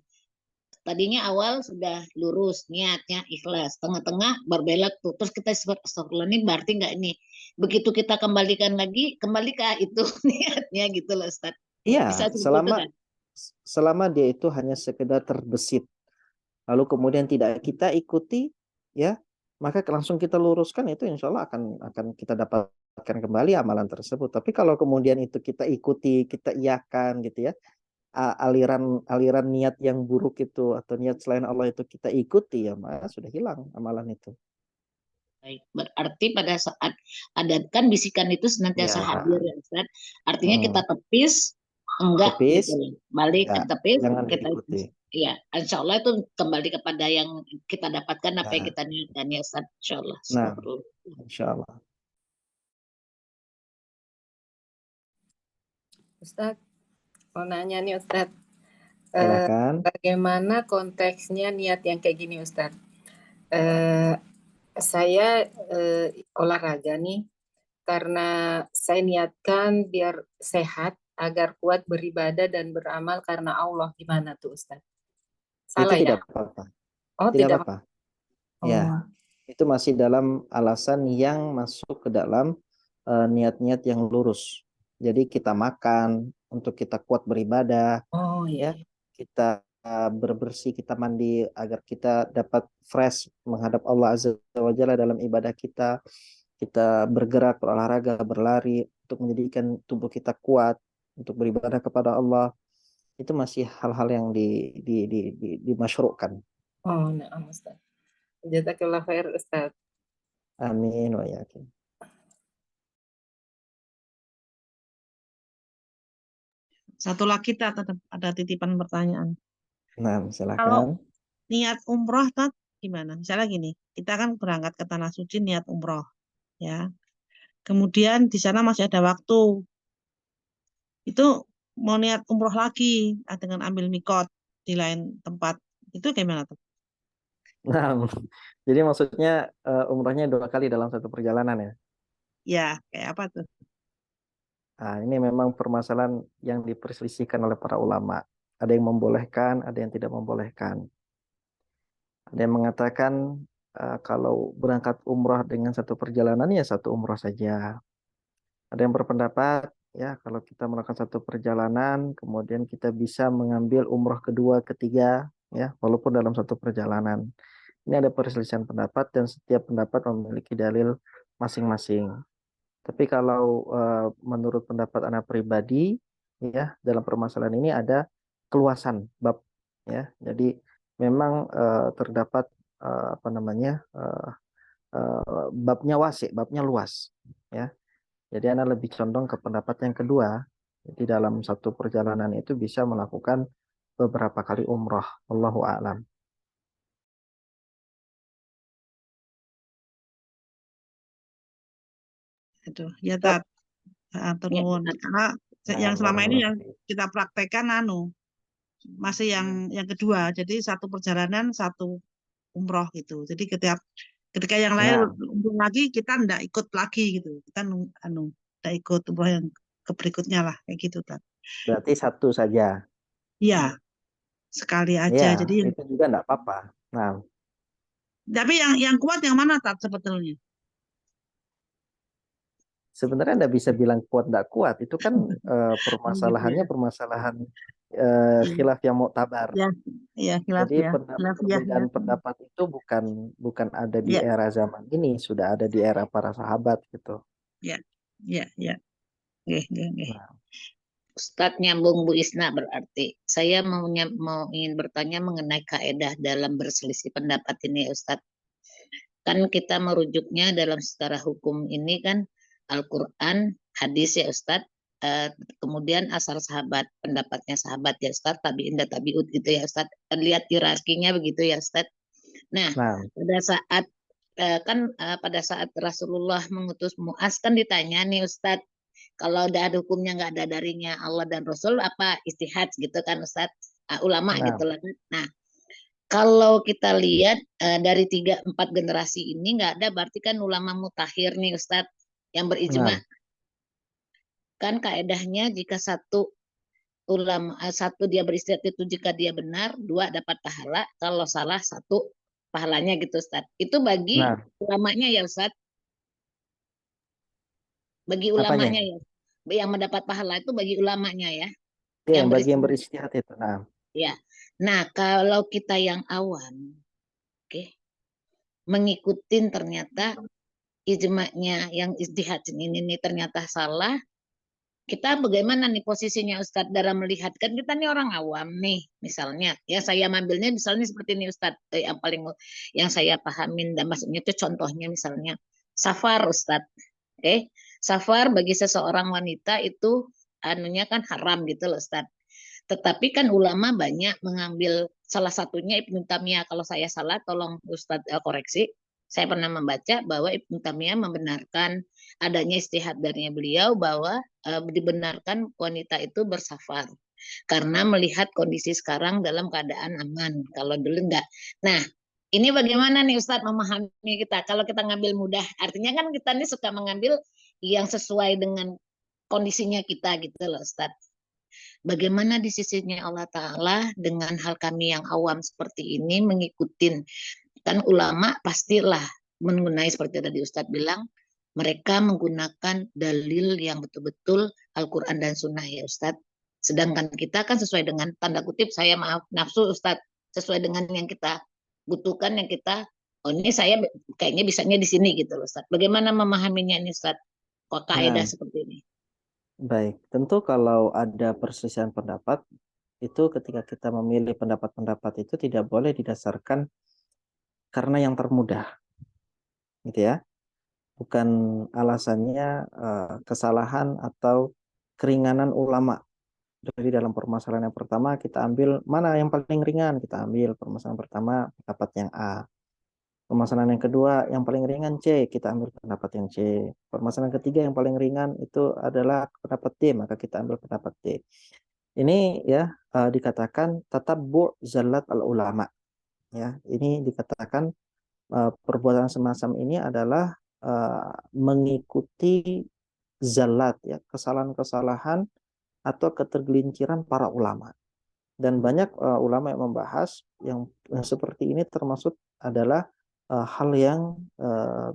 tadinya awal sudah lurus, niatnya ikhlas, tengah-tengah berbelok tuh, terus kita astagfirullah ini berarti nggak ini. Begitu kita kembalikan lagi, kembali ke itu niatnya gitu loh Ustaz. Iya, Bisa seperti itu selama kan? selama dia itu hanya sekedar terbesit, lalu kemudian tidak kita ikuti, ya, maka langsung kita luruskan itu insya Allah akan kita dapatkan kembali amalan tersebut. Tapi kalau kemudian itu kita ikuti, kita iakan gitu ya, aliran niat yang buruk itu atau niat selain Allah itu kita ikuti, ya maka sudah hilang amalan itu. Baik, berarti pada saat ada kan bisikan itu senantiasa Ya, hadir ya Ustaz. Artinya kita hmm, tepis, enggak tepis, gitu loh. Balik enggak, tepis, jangan kita diikuti. ya, insya Allah itu kembali kepada yang kita dapatkan apa yang Nah, kita niatkan ya Ustaz. Insya Allah. nah, Astagfirullah. insya Allah. Ustadz, mau nanya nih Ustadz, Silakan. bagaimana konteksnya niat yang kayak gini Ustadz? Saya olahraga nih, karena saya niatkan biar sehat, agar kuat beribadah dan beramal karena Allah. Gimana tuh Ustadz? Itu Salah ya? tidak apa-apa. Oh, Tidak tidak. apa-apa. Oh. Ya, itu masih dalam alasan yang masuk ke dalam niat-niat yang lurus. Jadi kita makan untuk kita kuat beribadah, Oh ya. iya. Kita berbersih, kita mandi agar kita dapat fresh menghadap Allah Azza wa Jalla dalam ibadah kita. Kita bergerak, berolahraga, berlari untuk menjadikan tubuh kita kuat untuk beribadah kepada Allah. Itu masih hal-hal yang dimasyru'kan. Oh, nah Ustadz. Jazakallah khair Ustadz. Amin wa yakin. Satu lagi, Tat, ada titipan pertanyaan. Nah, Kalau silakan. niat umroh, Tat, gimana? Misalnya gini, kita kan berangkat ke Tanah Suci niat umroh, ya. Kemudian di sana masih ada waktu. Itu mau niat umroh lagi dengan ambil mikot di lain tempat. Itu gimana tuh? Nah, jadi maksudnya umrohnya 2 kali dalam satu perjalanan ya. Ya, kayak apa tuh? Nah, ini memang permasalahan yang diperselisihkan oleh para ulama. Ada yang membolehkan, ada yang tidak membolehkan. Ada yang mengatakan kalau berangkat umroh dengan satu perjalanan ya satu umroh saja. Ada yang berpendapat ya kalau kita melakukan satu perjalanan, kemudian kita bisa mengambil umroh kedua, ketiga, ya walaupun dalam satu perjalanan. Ini ada perselisihan pendapat dan setiap pendapat memiliki dalil masing-masing. Tapi kalau menurut pendapat anak pribadi, ya dalam permasalahan ini ada keluasan bab, ya. Jadi memang terdapat apa namanya babnya wasi, babnya luas, ya. Jadi anak lebih condong ke pendapat yang kedua. Jadi dalam satu perjalanan itu bisa melakukan beberapa kali umrah. Wallahu a'lam. Aduh, ya, Tat. Atur Ya, nuwun. Ustaz. Karena Nah, yang selama ini yang barakallahu. kita praktekkan masih yang kedua. Jadi satu perjalanan, satu umroh gitu. Jadi Ketika yang lain Nah, umroh lagi, kita ndak ikut lagi gitu. Kita ndak ikut umroh yang ke berikutnya lah, kayak gitu, Tat. berarti satu saja. Iya, sekali aja. Ya, Jadi itu juga enggak apa-apa. Nah, tapi yang kuat yang mana, Tat, sebetulnya? sebenarnya enggak bisa bilang kuat enggak kuat. Itu kan Gitu ya. permasalahannya permasalahan Iya, khilaf yang muktabar. ya, ya, khilaf Jadi ya. Khilaf ya, ya. perbedaan pendapat itu bukan bukan ada di Ya, era zaman ini, sudah ada di era para sahabat gitu. ya, ya, ya. Oke, oke, oke. Nah, Ustadz nyambung Bu Isna berarti. Saya mau ingin bertanya mengenai kaedah dalam berselisih pendapat ini ya Ustadz. Kan kita merujuknya dalam secara hukum ini kan Al-Quran, hadis ya Ustadz. Kemudian asal sahabat, pendapatnya sahabat ya Ustadz, tabi'in dan tabi'ut gitu ya Ustadz. Lihat hierarkinya begitu ya Ustadz. Nah, nah, pada saat pada saat Rasulullah mengutus Muaz kan ditanya nih Ustadz, kalau udah ada hukumnya nggak ada darinya Allah dan Rasul apa istihad gitu kan Ustadz, ulama gitu nah, lah. Nah, kalau kita lihat dari 3-4 generasi ini nggak ada berarti kan ulama mutakhir nih Ustadz yang berijma. nah, Kan kaedahnya jika satu dia beristihad itu jika dia benar, dua dapat pahala, kalau salah satu pahalanya gitu Ustadz. Itu bagi nah, ulamanya ya Ustadz, bagi apanya? ulamanya ya. Yang mendapat pahala itu bagi ulamanya ya, Ya, yang yang bagi yang beristihad beristihad itu. Nah, ya. Nah, kalau kita yang awam, oke, mengikutin ternyata ijma'nya yang istihad ini ternyata salah, kita bagaimana nih posisinya Ustadz dalam melihat kan kita nih orang awam nih misalnya ya saya ambilnya misalnya seperti ini Ustadz yang saya pahamin dan maksudnya itu contohnya misalnya safar Ustadz, oke, safar bagi seseorang wanita itu anunya kan haram gitu loh Ustadz, tetapi kan ulama banyak mengambil salah satunya Ibnu Taimiyah, kalau saya salah tolong Ustadz koreksi. Saya pernah membaca bahwa Ibnu Taimiyah membenarkan adanya istihad dari beliau bahwa dibenarkan wanita itu bersafar karena melihat kondisi sekarang dalam keadaan aman. Kalau dulu enggak. Nah, ini bagaimana nih Ustadz memahami kita? Kalau kita ngambil mudah, artinya kan kita nih suka mengambil yang sesuai dengan kondisinya kita gitu loh Ustadz. Bagaimana di sisinya Allah Ta'ala dengan hal kami yang awam seperti ini mengikutin. Kan ulama pastilah mengenai seperti tadi Ustadz bilang, mereka menggunakan dalil yang betul-betul Al-Quran dan Sunnah ya Ustadz. Sedangkan kita kan sesuai dengan tanda kutip, saya maaf nafsu Ustadz, sesuai dengan yang kita butuhkan, yang kita, oh ini saya kayaknya bisanya di sini gitu loh Ustadz. Bagaimana memahaminya ini Ustadz? Kok kaidah nah, seperti ini? baik. Tentu kalau ada perselisihan pendapat, itu ketika kita memilih pendapat-pendapat itu tidak boleh didasarkan karena yang termudah, gitu ya. Bukan alasannya kesalahan atau keringanan ulama. Jadi dalam permasalahan yang pertama kita ambil mana yang paling ringan, kita ambil permasalahan pertama pendapat yang A. Permasalahan yang kedua yang paling ringan C, kita ambil pendapat yang C. Permasalahan ketiga yang paling ringan itu adalah pendapat D, maka kita ambil pendapat D. Ini ya dikatakan tatabbu' zallat al-ulama. Ya, ini dikatakan perbuatan semacam ini adalah mengikuti zallat ya, kesalahan-kesalahan atau ketergelinciran para ulama. Dan banyak ulama yang membahas yang seperti ini termasuk adalah hal yang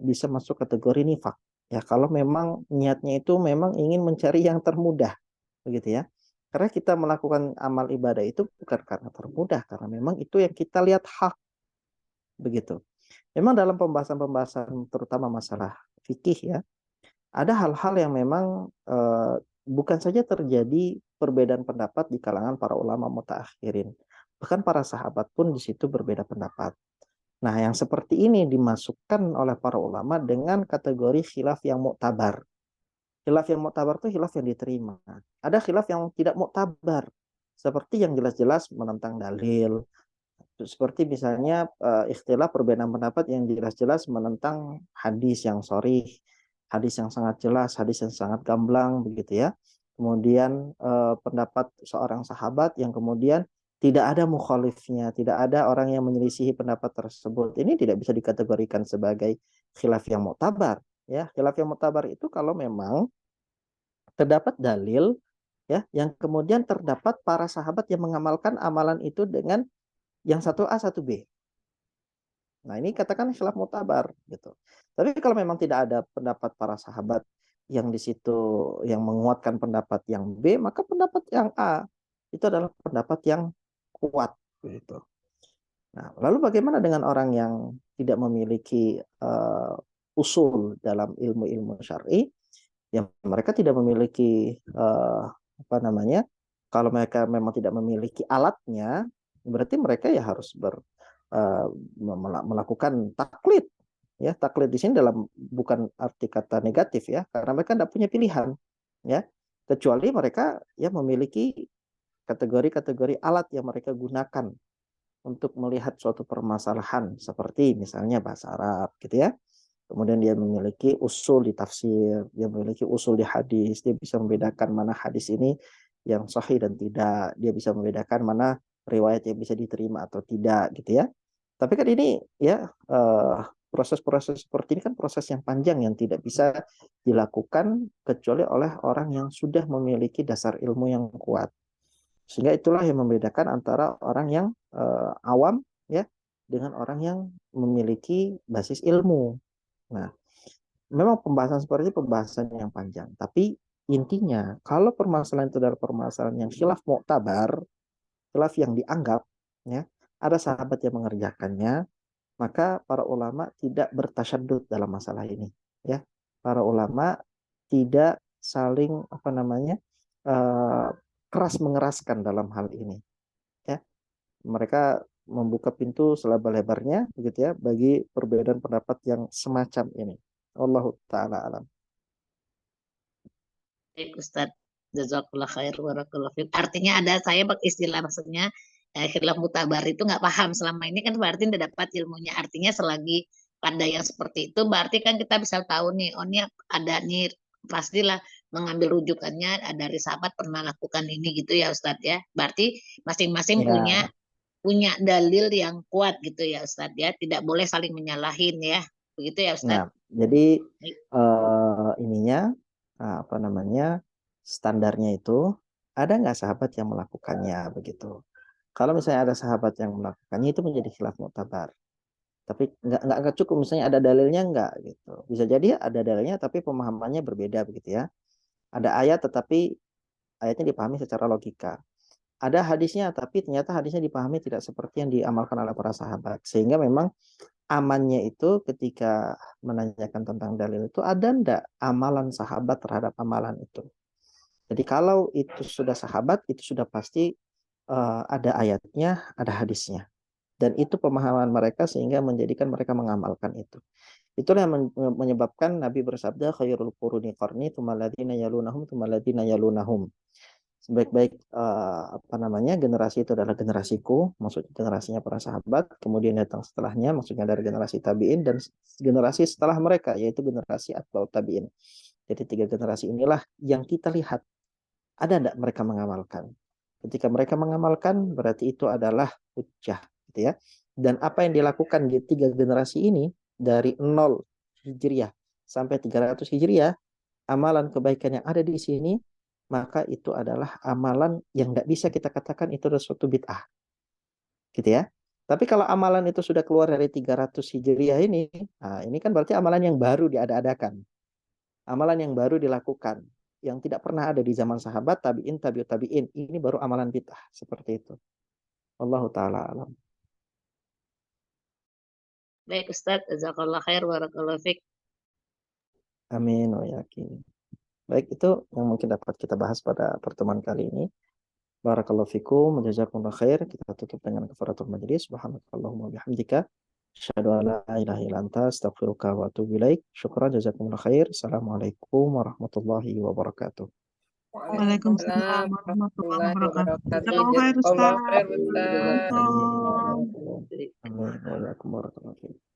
bisa masuk kategori nifak. Ya, kalau memang niatnya itu memang ingin mencari yang termudah, begitu ya. Karena kita melakukan amal ibadah itu bukan karena termudah, karena memang itu yang kita lihat hak, begitu. Memang dalam pembahasan-pembahasan terutama masalah fikih ya, ada hal-hal yang memang bukan saja terjadi perbedaan pendapat di kalangan para ulama mutaakhirin, bahkan para sahabat pun di situ berbeda pendapat. Nah, yang seperti ini dimasukkan oleh para ulama dengan kategori khilaf yang muktabar. Khilaf yang muktabar itu khilaf yang diterima. Ada khilaf yang tidak muktabar, seperti yang jelas-jelas menentang dalil, seperti misalnya istilah perbedaan pendapat yang jelas-jelas menentang hadis yang sharih, hadis yang sangat jelas, hadis yang sangat gamblang begitu ya. Kemudian pendapat seorang sahabat yang kemudian tidak ada mukhalifnya, tidak ada orang yang menyelisihi pendapat tersebut. Ini tidak bisa dikategorikan sebagai khilaf yang muktabar. Ya, khilaf yang muktabar itu kalau memang terdapat dalil ya yang kemudian terdapat para sahabat yang mengamalkan amalan itu dengan yang satu A satu B. Nah, ini katakan khilaf muktabar gitu. Tapi kalau memang tidak ada pendapat para sahabat yang di situ yang menguatkan pendapat yang B, maka pendapat yang A itu adalah pendapat yang kuat gitu. Nah, lalu bagaimana dengan orang yang tidak memiliki usul dalam ilmu-ilmu syar'i? Yang mereka tidak memiliki apa namanya? Kalau mereka memang tidak memiliki alatnya, berarti mereka ya harus melakukan taklid. Ya, taklid di sini dalam bukan arti kata negatif ya, karena mereka tidak punya pilihan, ya. Kecuali mereka ya memiliki kategori-kategori alat yang mereka gunakan untuk melihat suatu permasalahan seperti misalnya bahasa Arab gitu ya. Kemudian dia memiliki usul di tafsir, dia memiliki usul di hadis, dia bisa membedakan mana hadis ini yang sahih dan tidak, dia bisa membedakan mana riwayat yang bisa diterima atau tidak gitu ya. Tapi kan ini ya proses-proses seperti ini kan proses yang panjang yang tidak bisa dilakukan kecuali oleh orang yang sudah memiliki dasar ilmu yang kuat. Sehingga itulah yang membedakan antara orang yang awam ya dengan orang yang memiliki basis ilmu. Nah, memang pembahasan seperti ini pembahasan yang panjang, tapi intinya kalau permasalahan itu adalah permasalahan yang khilaf muktabar, khilaf yang dianggap ya, ada sahabat yang mengerjakannya, maka para ulama tidak bertasyadud dalam masalah ini ya. Para ulama tidak saling apa namanya? Keras mengeraskan dalam hal ini ya. Mereka membuka pintu selebar-lebarnya begitu ya bagi perbedaan pendapat yang semacam ini. Allahu taala alam. Baik Ustadz, jazakallah khair barakallahu fiik. Artinya ada saya istilah maksudnya khilaf mutabar itu nggak paham selama ini kan berarti tidak dapat ilmunya. Artinya selagi pada yang seperti itu berarti kan kita bisa tahu nih, oh ini ada nih pastilah mengambil rujukannya dari sahabat pernah lakukan ini gitu ya Ustadz ya. Berarti masing-masing Ya, punya dalil yang kuat gitu ya Ustadz ya. Tidak boleh saling menyalahin ya. Begitu ya Ustadz. nah, jadi Baik. ininya apa namanya standarnya itu ada nggak sahabat yang melakukannya begitu. Kalau misalnya ada sahabat yang melakukannya itu menjadi khilaf muktabar. Tapi nggak cukup misalnya ada dalilnya nggak gitu. Bisa jadi ada dalilnya tapi pemahamannya berbeda begitu ya. Ada ayat tetapi ayatnya dipahami secara logika. Ada hadisnya tapi ternyata hadisnya dipahami tidak seperti yang diamalkan oleh para sahabat. Sehingga memang amannya itu ketika menanyakan tentang dalil itu ada ndak amalan sahabat terhadap amalan itu. Jadi kalau itu sudah sahabat itu sudah pasti ada ayatnya, ada hadisnya. Dan itu pemahaman mereka sehingga menjadikan mereka mengamalkan itu. Itulah yang menyebabkan Nabi bersabda khairul quruni qarni tsumma alladziina yalunahum tsumma alladziina yalunahum. Sebaik-baik apa namanya generasi itu adalah generasiku, maksudnya generasinya para sahabat, kemudian datang setelahnya maksudnya dari generasi tabi'in dan generasi setelah mereka yaitu generasi atba'ut tabi'in. Jadi 3 generasi inilah yang kita lihat ada enggak mereka mengamalkan. Ketika mereka mengamalkan berarti itu adalah hujjah gitu ya. Dan apa yang dilakukan di 3 generasi ini dari 0 Hijriah sampai 300 Hijriah, amalan kebaikan yang ada di sini maka itu adalah amalan yang tidak bisa kita katakan itu adalah suatu bid'ah. Gitu ya. Tapi kalau amalan itu sudah keluar dari 300 Hijriah ini, nah ini kan berarti amalan yang baru diada-adakan. Amalan yang baru dilakukan. Yang tidak pernah ada di zaman sahabat, tabi'in, tabi'ut tabi'in. Ini baru amalan bid'ah. Seperti itu. Wallahu ta'ala alam. Baik Ustadz, jazakallah khair barakallahu fiik. Amin wa yakin. Baik, itu yang mungkin dapat kita bahas pada pertemuan kali ini. Barakallahu fikum, jazakumullah khair. Kita tutup dengan kafaratul majlis. Subhanakallahumma bihamdika. Asyhadu an la ilaha illa anta astaghfiruka wa atubu ilaik. Syukran jazakumullah khair. Assalamualaikum warahmatullahi wabarakatuh. Waalaikumsalam warahmatullahi wabarakatuh. wabarakatuh. Jazakallah khair, Jazakallah Ustaz. khair, Ustaz. Waalaikumsalam. Amin. Waalaikumsalam warahmatullahi wabarakatuh.